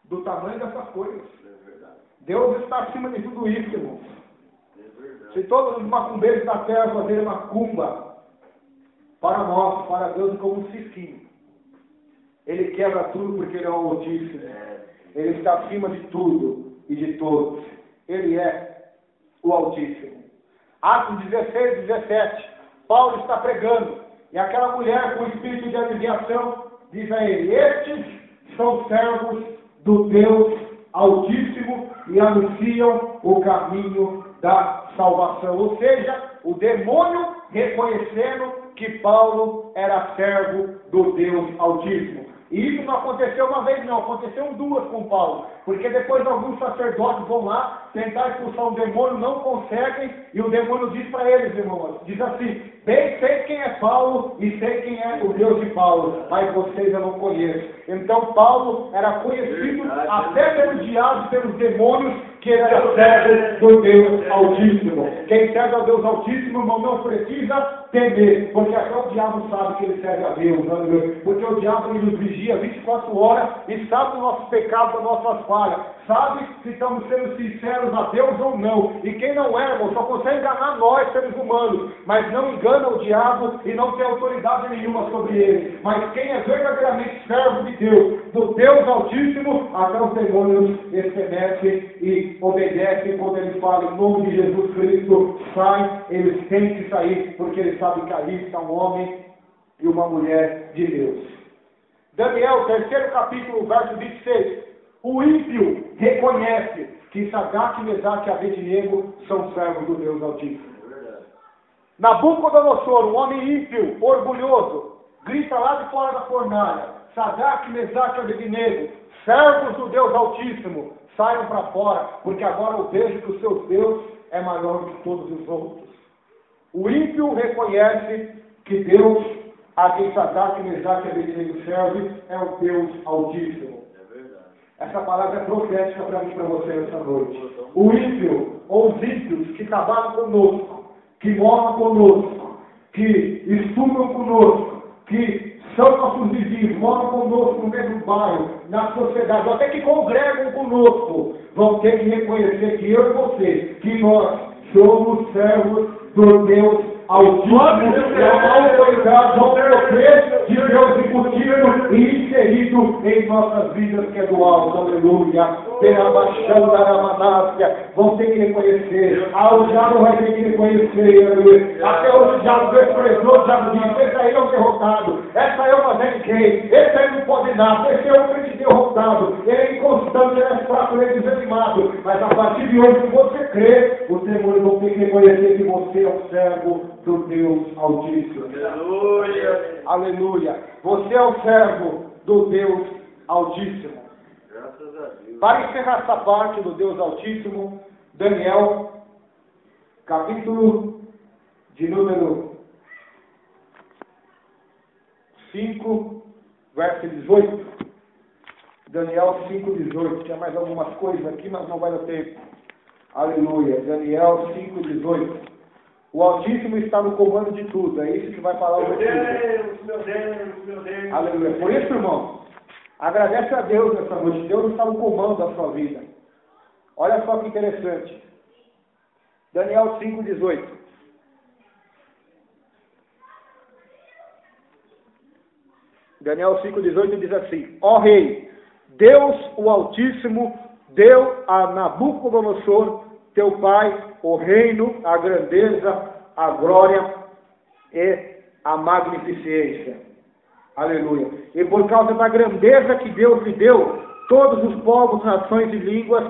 do tamanho dessas coisas. Deus está acima de tudo isso, irmãos. Se todos os macumbeiros da terra fazerem macumba para nós, para Deus, como um cicinho, Ele quebra tudo porque Ele é o Altíssimo. Ele está acima de tudo e de todos. Ele é o Altíssimo. Atos 16, 17. Paulo está pregando. E aquela mulher com espírito de adivinhação diz a ele, estes são servos do Deus Altíssimo e anunciam o caminho da salvação. Ou seja, o demônio reconhecendo que Paulo era servo do Deus Altíssimo. E isso não aconteceu uma vez, não. Aconteceu duas com Paulo. Porque depois alguns sacerdotes vão lá tentar expulsar um demônio, não conseguem. E o demônio diz para eles, irmãos, diz assim, bem sei quem é Paulo e sei quem é o Deus de Paulo, mas vocês eu não conheço. Então Paulo era conhecido até pelo diabo e pelos demônios que ele era servo do Deus Altíssimo. Quem serve ao Deus Altíssimo, irmão, não precisa temer, porque até o diabo sabe que ele serve a Deus, porque o diabo ele nos vigia 24 horas e sabe dos nossos pecados, das nossas falhas, sabe se estamos sendo sinceros a Deus ou não. E quem não é, irmão, só consegue enganar nós, seres humanos, mas não engana o diabo e não tem autoridade nenhuma sobre ele. Mas quem é verdadeiramente servo de Deus, do Deus Altíssimo, até os demônios estremecem e obedecem quando ele fala em nome de Jesus Cristo, sai, eles têm que sair, porque eles sabem que ali está um homem e uma mulher de Deus. Daniel, 3º capítulo, verso 26. O ímpio reconhece que Sadraque, Mesaque e Abednego são servos do Deus Altíssimo. Nabucodonosor, um homem ímpio, orgulhoso, grita lá de fora da fornalha: Sadraque, Mesaque e Abednego, servos do Deus Altíssimo, saiam para fora, porque agora eu vejo que o seu Deus é maior do que todos os outros. O ímpio reconhece que Deus, a quem Sadraque, Mesaque e Abednego serve, é o Deus Altíssimo. Essa palavra é profética para mim e para você essa noite. O ímpio, ou os ímpios que trabalham conosco, que moram conosco, que estudam conosco, que são nossos vizinhos, moram conosco no mesmo bairro, na sociedade, ou até que congregam conosco, vão ter que reconhecer que eu e você, que nós somos servos do Deus Altíssimo, é uma autoridade, um poder de Deus embutido e inserido em nossas vidas, que é do alto, aleluia. Pela baixão da Ramanácia, vão ter que reconhecer, o diabo vai ter que reconhecer, aleluia. Até hoje o diabo desprezou, o diabo disse: esse aí é um derrotado, essa aí é uma Zé-Kay, esse aí não pode nada, esse é um crente derrotado, ele é inconstante, ele é fraco, ele é desanimado. Mas a partir de hoje, se você crer, os demônios vão ter que reconhecer que você é um servo do Deus Altíssimo. Aleluia. Aleluia. Você é o servo do Deus Altíssimo. Graças a Deus. Para encerrar essa parte do Deus Altíssimo, Daniel, capítulo de número 5, verso 18. Daniel 5:18. Tinha mais algumas coisas aqui, mas não vai dar tempo. Aleluia. Daniel 5:18. O Altíssimo está no comando de tudo. É isso que vai falar o versículo. Meu Deus. Aleluia. Por isso, irmão, agradece a Deus nessa noite. Deus está no comando da sua vida. Olha só que interessante. Daniel 5:18. Daniel 5:18 diz assim: Ó Rei, Deus o Altíssimo deu a Nabucodonosor, teu pai, o reino, a grandeza, a glória e a magnificência. Aleluia. E por causa da grandeza que Deus lhe deu, todos os povos, nações e línguas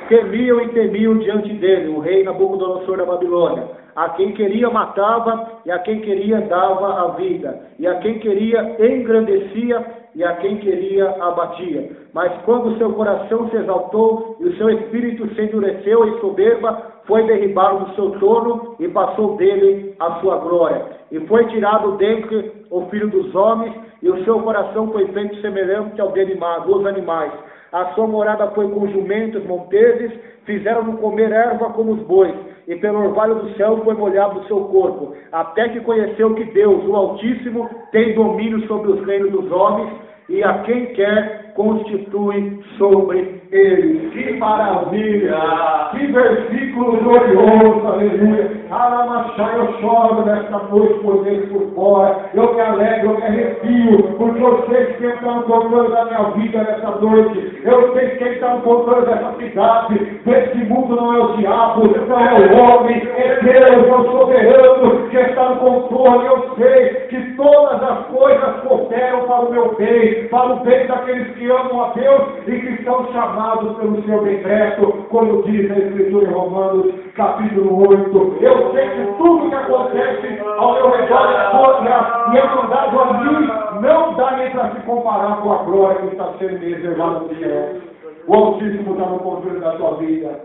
temiam e temiam diante dele, o rei Nabucodonosor da Babilônia. A quem queria matava, e a quem queria dava a vida, e a quem queria engrandecia, e a quem queria abatia. Mas quando seu coração se exaltou, e o seu espírito se endureceu em soberba, foi derribado do seu trono, e passou dele a sua glória. E foi tirado dentre o filho dos homens, e o seu coração foi feito semelhante ao dos animais. A sua morada foi com jumentos monteses, fizeram-no comer erva como os bois, e pelo orvalho do céu foi molhado o seu corpo, até que conheceu que Deus, o Altíssimo, tem domínio sobre os reinos dos homens, e a quem quer constitui sobre eles. Que maravilha! Que versículo glorioso, aleluia! Alamachá, eu choro nesta noite por dentro e por fora, eu me alegro, eu me arrepio, porque eu sei que quem está no controle da minha vida nessa noite, eu sei que quem está no controle dessa cidade, desse mundo não é o diabo, não é o homem, é Deus, é o soberano que está no controle. Eu sei que todas as coisas cooperam para o meu bem, para o bem daqueles que amam a Deus e que são chamados pelo seu decreto, como diz a Escritura em Romanos, capítulo 8. Eu sei que tudo que acontece ao meu redor é contra e é mandado a mim, não dá nem para se comparar com a glória que está sendo me reservada no céu. O Altíssimo está no controle da tua vida,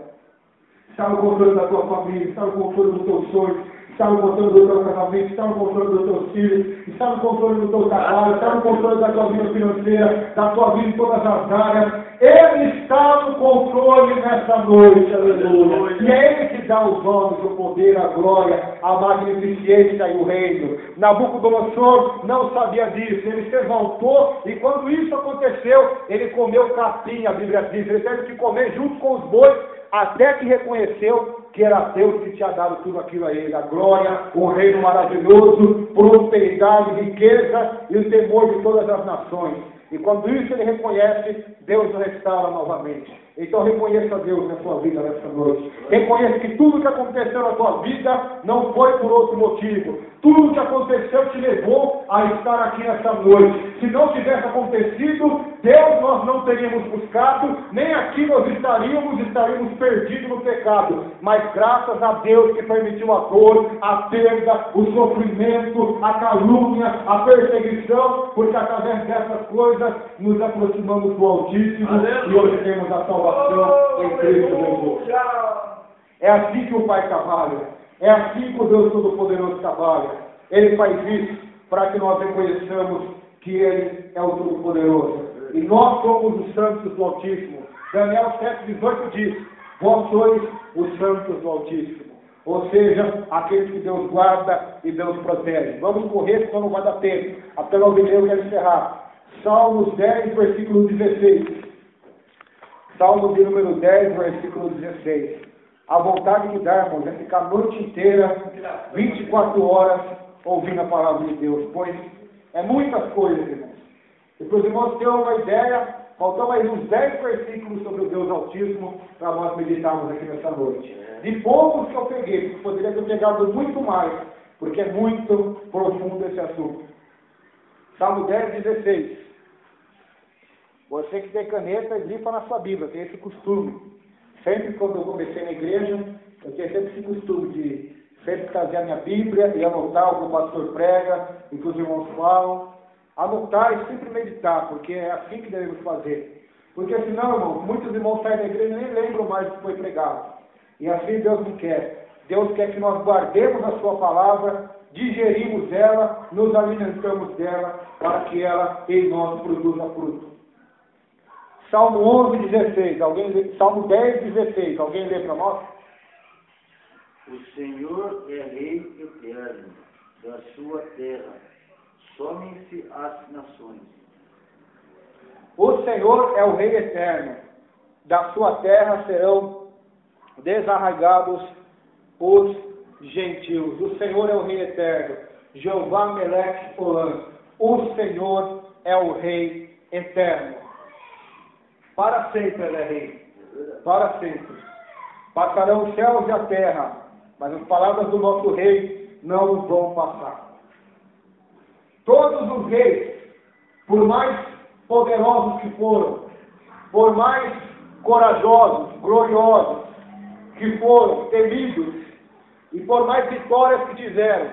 está no controle da tua família, está no controle dos teus sonhos, está no controle do teu casamento, está no controle dos teus filhos, está no controle do teu trabalho, está no controle da tua vida financeira, da tua vida em todas as áreas. Ele está no controle nessa noite, aleluia. E é Ele que dá aos homens o poder, a glória, a magnificência e o reino. Nabucodonosor não sabia disso, ele se exaltou e quando isso aconteceu, ele comeu capim, a Bíblia diz, ele teve que comer junto com os bois, até que reconheceu que era Deus que tinha dado tudo aquilo a ele, a glória, o reino maravilhoso, prosperidade, riqueza e o temor de todas as nações. E quando isso ele reconhece, Deus o restaura novamente. Então reconheça Deus na sua vida nessa noite. Reconheça que tudo que aconteceu na tua vida não foi por outro motivo. Tudo que aconteceu te levou a estar aqui nessa noite. Se não tivesse acontecido, Deus nós não teríamos buscado, nem aqui nós estaríamos perdidos no pecado. Mas graças a Deus que permitiu a dor, a perda, o sofrimento, a calúnia, a perseguição, porque através dessas coisas nos aproximamos do Altíssimo e hoje temos a salvação em Cristo Jesus. É assim que o Pai trabalha. É assim que o Deus Todo-Poderoso trabalha. Ele faz isso para que nós reconheçamos que Ele é o Todo-Poderoso. E nós somos os santos do Altíssimo. Daniel 7,18 diz: vós sois os santos do Altíssimo. Ou seja, aqueles que Deus guarda e Deus protege. Vamos correr, senão não vai dar tempo. Até nós eu quero encerrar. Salmos 10, versículo 16. Salmo de número 10, versículo 16. A vontade que dá, irmãos, é ficar a noite inteira, 24 horas, ouvindo a palavra de Deus, pois é muitas coisas, irmãos. E para os irmãos terem uma ideia, faltam aí uns 10 versículos sobre o Deus Altíssimo para nós meditarmos aqui nessa noite. De poucos que eu peguei, porque poderia ter pegado muito mais, porque é muito profundo esse assunto. Salmo 10, 16. Você que tem caneta, grifa na sua Bíblia, tem esse costume. Sempre quando eu comecei na igreja, eu tinha sempre esse costume de sempre trazer a minha Bíblia e anotar o que o pastor prega, e que os irmãos falam. Anotar e sempre meditar, porque é assim que devemos fazer. Porque senão, irmãos, muitos irmãos saem da igreja e nem lembram mais do que foi pregado. E assim Deus não quer. Deus quer que nós guardemos a sua palavra, digerimos ela, nos alimentamos dela, para que ela em nós produza fruto. Salmo 11, 16. Salmo 10, 16. Alguém lê para nós? O Senhor é Rei eterno da sua terra. Somem-se as nações. O Senhor é o Rei eterno. Da sua terra serão desarraigados os gentios. O Senhor é o Rei eterno. Jeová Melech Olam. O Senhor é o Rei eterno. Para sempre Ele é Rei. Para sempre. Passarão os céus e a terra, mas as palavras do nosso Rei não vão passar. Todos os reis, por mais poderosos que foram, por mais corajosos, gloriosos que foram, temidos, e por mais vitórias que tiveram,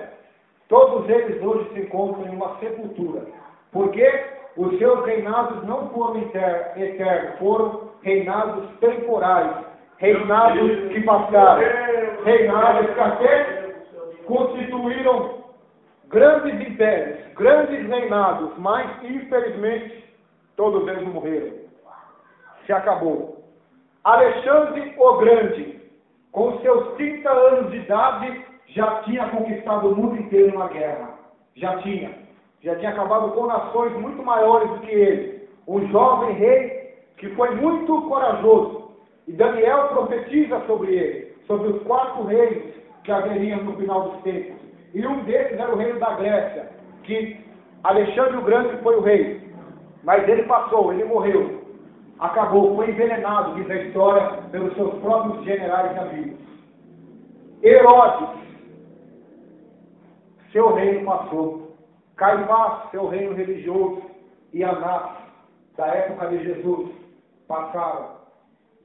todos eles hoje se encontram em uma sepultura. Porque os seus reinados não foram eternos, foram reinados temporais, reinados que passaram, reinados que até constituíram grandes impérios, grandes reinados, mas infelizmente todos eles morreram. Se acabou. Alexandre o Grande, com seus 30 anos de idade, já tinha conquistado o mundo inteiro numa guerra. Já tinha acabado com nações muito maiores do que ele. Um jovem rei que foi muito corajoso. E Daniel profetiza sobre ele, sobre os 4 reis que haveriam no final dos tempos. E um deles era o rei da Grécia, que Alexandre o Grande foi o rei. Mas ele passou, ele morreu. Acabou, foi envenenado, diz a história, pelos seus próprios generais amigos. Herodes, seu reino passou. Caifás, seu reino religioso, e Anás, da época de Jesus, passaram.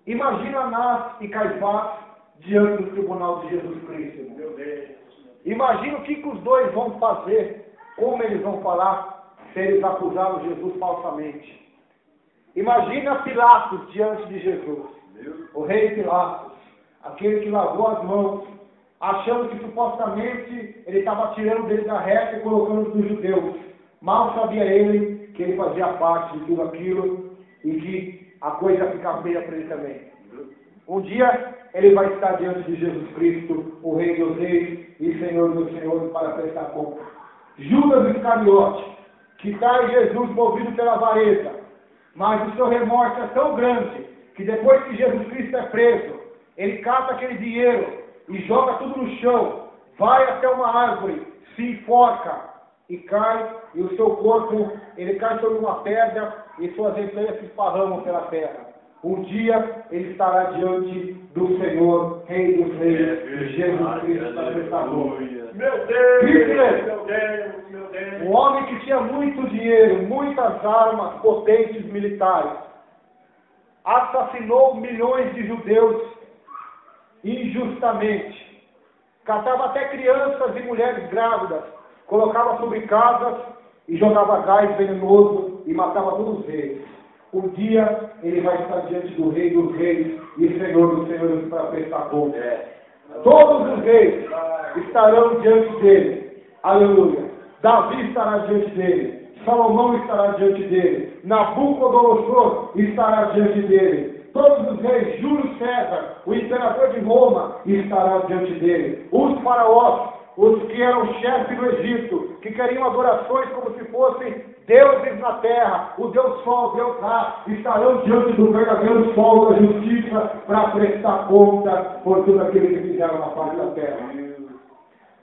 Imagina Anás e Caifás diante do tribunal de Jesus Cristo. Meu Deus. Imagina o que os dois vão fazer, como eles vão falar, se eles acusaram Jesus falsamente. Imagina Pilatos diante de Jesus, o rei Pilatos, aquele que lavou as mãos achando que supostamente ele estava tirando dele da reta e colocando dos judeus. Mal sabia ele que ele fazia parte de tudo aquilo e que a coisa ia ficar feia para ele também. Um dia ele vai estar diante de Jesus Cristo, o Rei dos Reis e Senhor dos Senhores, para prestar conta. Judas Iscariote, que traz Jesus movido pela avareza, mas o seu remorso é tão grande que depois que Jesus Cristo é preso, ele cata aquele dinheiro e joga tudo no chão, vai até uma árvore, se enforca e cai, e o seu corpo, ele cai sobre uma pedra e suas entranhas se esparramam pela terra. Um dia ele estará diante do Senhor, Rei dos Reis, Jesus Cristo, para prestar conta. Meu Deus, meu Deus, meu Deus. Um homem que tinha muito dinheiro, muitas armas potentes militares, assassinou milhões de judeus injustamente, catava até crianças e mulheres grávidas, colocava sobre casas e jogava gás venenoso e matava todos eles. Um dia ele vai estar diante do Rei dos Reis e Senhor dos Senhores para prestar conta. Todos os reis estarão diante dele. Aleluia. Davi estará diante dele. Salomão estará diante dele. Nabucodonosor estará diante dele. Todos os reis, Júlio César, o imperador de Roma, estará diante dele. Os faraós, os que eram chefes do Egito, que queriam adorações como se fossem deuses na terra, o Deus Sol, o Deus Ra, estarão diante do verdadeiro Sol da justiça para prestar conta por tudo aquilo que fizeram na face da terra.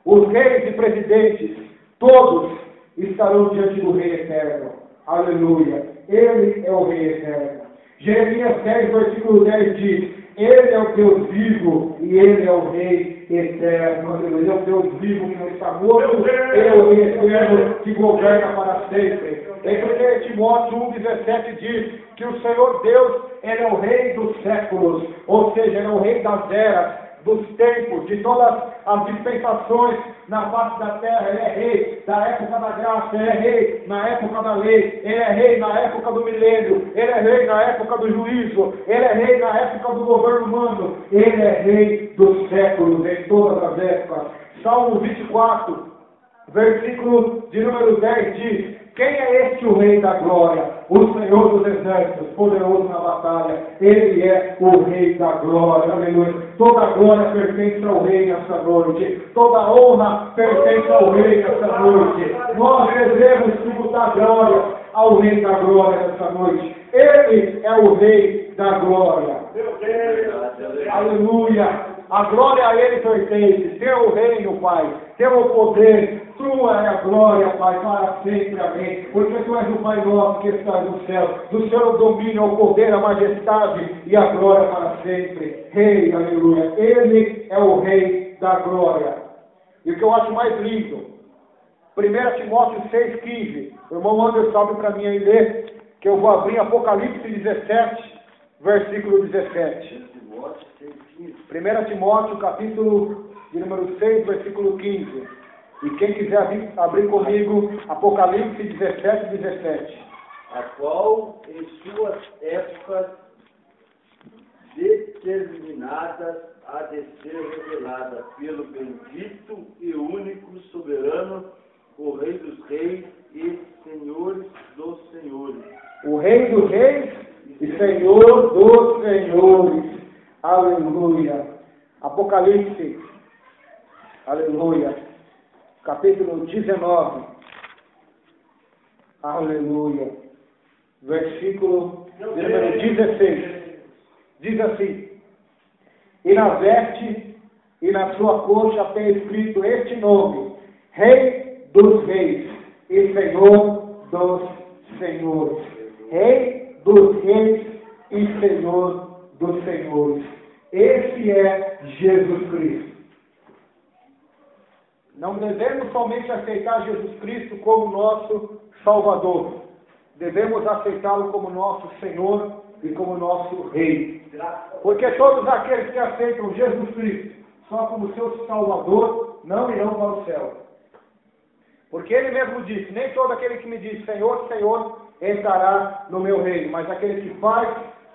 Os reis e presidentes, todos estarão diante do Rei Eterno. Aleluia. Ele é o Rei Eterno. Jeremias 10, versículo 10 diz: Ele é o Deus vivo e Ele é o Rei Eterno. Ele é o Deus vivo que não está morto. Ele é o Rei Eterno que governa para sempre. Em 1 Timóteo 1,17 diz que o Senhor Deus, Ele é o Rei dos séculos. Ou seja, Ele é o Rei das eras, dos tempos, de todas as dispensações na face da terra. Ele é Rei da época da graça, Ele é Rei na época da lei, Ele é Rei na época do milênio, Ele é Rei na época do juízo, Ele é Rei na época do governo humano, Ele é Rei dos séculos, em todas as épocas. Salmo 24, versículo de número 10 diz: Quem é este o Rei da glória? O Senhor dos exércitos, poderoso na batalha. Ele é o Rei da glória. Aleluia. Toda a glória pertence ao Rei nessa noite. Toda a honra pertence ao Rei nessa noite. Nós devemos tributar glória ao Rei da glória nessa noite. Ele é o Rei da glória. Meu Deus. Aleluia. A glória a Ele pertence. Teu reino, Pai. Teu poder. Tua é a glória, Pai, para sempre, amém. Porque Tu és o Pai nosso que estás no céu. Do céu o domínio, o poder, a majestade e a glória para sempre. Rei, aleluia. Ele é o Rei da glória. E o que eu acho mais lindo, 1 Timóteo 6,15. O irmão Anderson abre para mim aí ler, que eu vou abrir Apocalipse 17, versículo 17. 1 Timóteo, capítulo de número 6, versículo 15. E quem quiser abrir comigo, Apocalipse 17, 17. A qual, em suas épocas determinadas, há de ser revelada pelo bendito e único soberano, o Rei dos Reis e Senhores dos Senhores. O Rei dos Reis e Senhor dos Senhores. Aleluia. Apocalipse. Aleluia. Capítulo 19. Aleluia. Versículo número 16. Diz assim: E na veste e na sua coxa tem escrito este nome: Rei dos Reis e Senhor dos Senhores. Rei dos Reis e Senhor dos Senhores. Esse é Jesus Cristo. Não devemos somente aceitar Jesus Cristo como nosso Salvador. Devemos aceitá-lo como nosso Senhor e como nosso Rei. Porque todos aqueles que aceitam Jesus Cristo só como seu Salvador não irão para o céu. Porque Ele mesmo disse: nem todo aquele que me diz Senhor, Senhor, entrará no meu reino, mas aquele que faz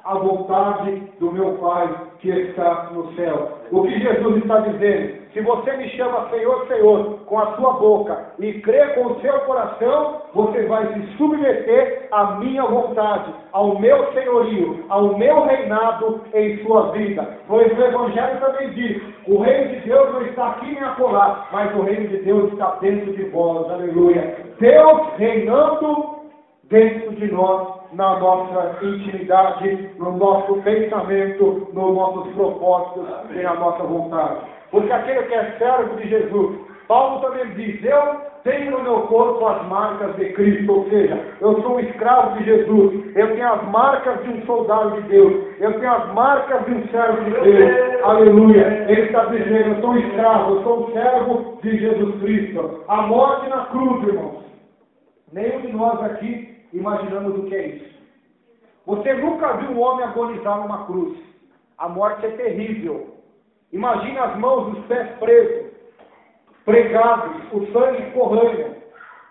a vontade do meu Pai que está no céu. O que Jesus está dizendo? se você me chama Senhor, Senhor, com a sua boca e crê com o seu coração, você vai se submeter à minha vontade, ao meu senhorio, ao meu reinado em sua vida. Pois o Evangelho também diz, o reino de Deus não está aqui nem acolá, mas o reino de Deus está dentro de vós. Aleluia. Deus reinando dentro de nós, na nossa intimidade, no nosso pensamento, nos nossos propósitos e na nossa vontade. Porque aquele que é servo de Jesus, Paulo também diz, eu tenho no meu corpo as marcas de Cristo, ou seja, eu sou um escravo de Jesus, eu tenho as marcas de um soldado de Deus, eu tenho as marcas de um servo de Deus, aleluia. Ele está dizendo, eu sou um escravo, eu sou um servo de Jesus Cristo. A morte na cruz, irmãos, nenhum de nós aqui imaginamos o que é isso. Você nunca viu um homem agonizar numa cruz. A morte é terrível. Imagine as mãos, os pés presos, pregados, o sangue escorrendo,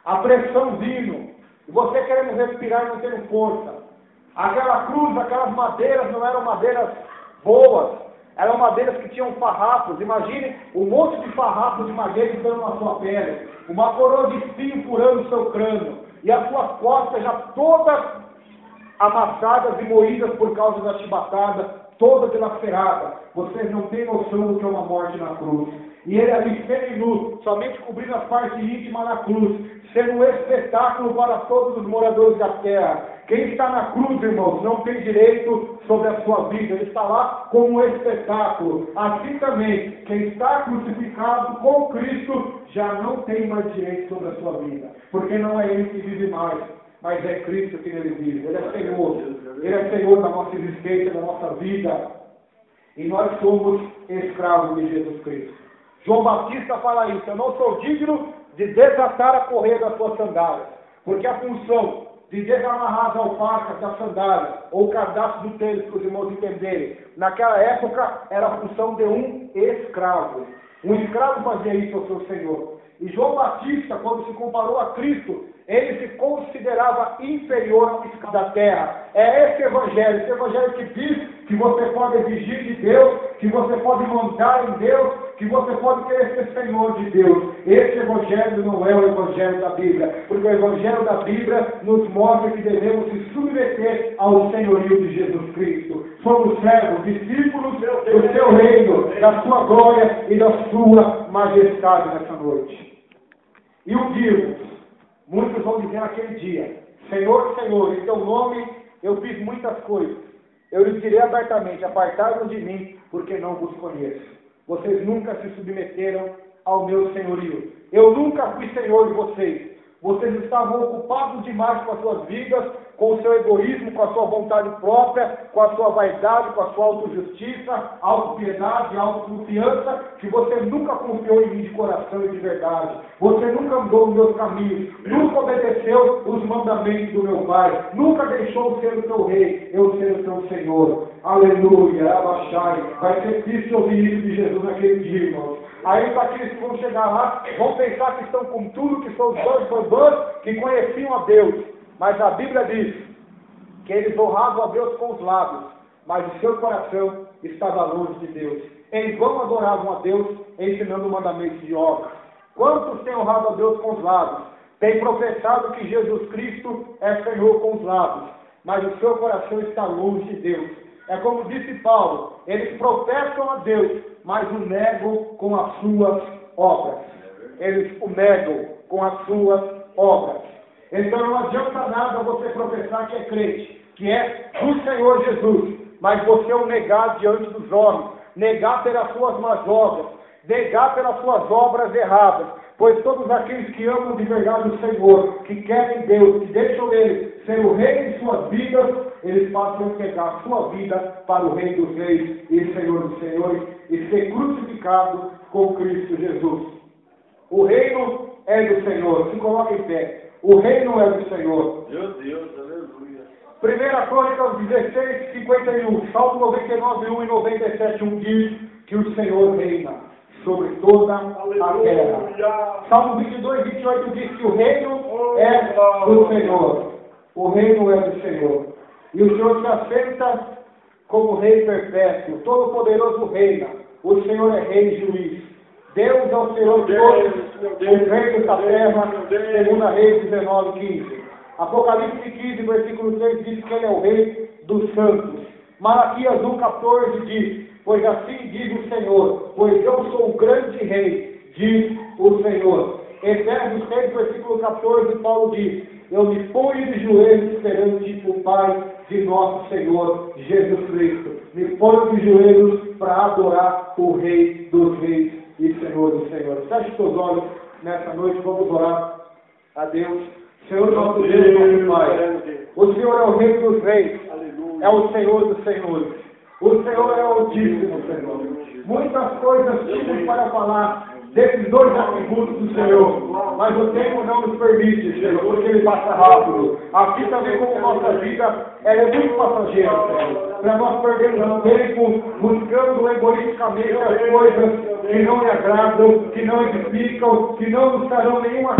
a pressão vindo, e você querendo respirar e não tendo força. Aquela cruz, aquelas madeiras não eram madeiras boas, eram madeiras que tinham farrapos. Imagine um monte de farrapos de madeira entrando na sua pele, uma coroa de espinho furando o seu crânio, e as suas costas já todas amassadas e moídas por causa da chibatada, toda dilacerada. Vocês não têm noção do que é uma morte na cruz. E ele ali seminu, somente cobrindo as partes íntimas na cruz, sendo um espetáculo para todos os moradores da terra. Quem está na cruz, irmãos, não tem direito sobre a sua vida. Ele está lá como um espetáculo. Assim também, quem está crucificado com Cristo já não tem mais direito sobre a sua vida. Porque não é ele que vive mais, mas é Cristo que nele vive. Ele é Senhor. Ele é Senhor da nossa existência, da nossa vida. E nós somos escravos de Jesus Cristo. João Batista fala isso, eu não sou digno de desatar a correia das suas sandálias, porque a função de desamarrar as alparcas da sandália, ou o cadastro do tênis, para os irmãos entenderem, naquela época era a função de um escravo. Um escravo fazia isso ao seu Senhor. E João Batista, quando se comparou a Cristo, ele se considerava inferior ao escravo da terra. É esse evangelho que diz que você pode exigir de Deus, que você pode mandar em Deus, que você pode querer ser Senhor de Deus. Esse evangelho não é o evangelho da Bíblia, porque o evangelho da Bíblia nos mostra que devemos se submeter ao senhorio de Jesus Cristo. Somos servos, discípulos do seu reino, da sua glória e da sua majestade nessa noite. E o digo, muitos vão dizer naquele dia, Senhor, Senhor, em teu nome eu fiz muitas coisas. Eu lhes direi abertamente, apartai-vos de mim, porque não vos conheço. Vocês nunca se submeteram ao meu senhorio. Eu nunca fui senhor de vocês. Vocês estavam ocupados demais com as suas vidas, com o seu egoísmo, com a sua vontade própria, com a sua vaidade, com a sua autojustiça, autopiedade, autoconfiança, que você nunca confiou em mim de coração e de verdade. Você nunca andou nos meus caminhos, nunca obedeceu os mandamentos do meu Pai, nunca deixou ser o teu rei, eu ser o teu Senhor. Aleluia, abaixai. Vai ser triste ouvir isso de Jesus naquele dia, irmãos. Aí os aqueles que vão chegar lá, vão pensar que estão com tudo, que são os bambãs, que conheciam a Deus. Mas a Bíblia diz que eles honravam a Deus com os lábios, mas o seu coração estava longe de Deus. Eles vão adoravam a Deus, ensinando mandamentos de obras. Quantos têm honrado a Deus com os lábios? Têm professado que Jesus Cristo é Senhor com os lábios, mas o seu coração está longe de Deus. É como disse Paulo, eles professam a Deus, mas o negam com as suas obras. Eles o negam com as suas obras. Então não adianta nada você professar que é crente, que é do Senhor Jesus, mas você o negar diante dos homens, negar pelas suas más obras, negar pelas suas obras erradas, pois todos aqueles que amam de verdade o Senhor, que querem Deus, que deixam Ele ser o rei de suas vidas, eles passam a pegar a sua vida para o Rei dos Reis e Senhor dos Senhores e ser crucificado com Cristo Jesus. O reino é do Senhor. Se coloca em pé. O reino é do Senhor. Meu Deus, aleluia. 1 Crônicas 16, 51. Salmo 99, 1 e 97, 1 diz que o Senhor reina sobre toda a terra. Salmo 22, 28 diz que o reino é do Senhor. O reino é do Senhor. E o Senhor se assenta como Rei perpétuo. Todo-Poderoso reina. O Senhor é Rei e Juiz. Deus é o Senhor de todos os reinos da terra, segundo Reis 19:15. Apocalipse 15, versículo 3 diz que ele é o Rei dos santos. Malaquias 1,14 diz: pois assim diz o Senhor, pois eu sou o grande rei, diz o Senhor. Efésios 6, versículo 14, Paulo diz: eu me ponho de joelhos perante o Pai de nosso Senhor Jesus Cristo. Me ponho de joelhos para adorar o Rei dos Reis e Senhor dos Senhores. Feche seus olhos nessa noite, vamos orar a Deus. Senhor nosso Deus, nosso Pai, o Senhor é o Rei dos Reis, é o Senhor dos Senhores. O Senhor é altíssimo, Senhor. Muitas coisas tínhamos para falar desses dois atributos do Senhor, mas o tempo não nos permite, Senhor, porque ele passa rápido. Aqui também, como nossa vida, ela é muito passageira, Senhor. Para nós perdermos tempo buscando egoisticamente as coisas que não lhe agradam, que não edificam, que não nos darão nenhuma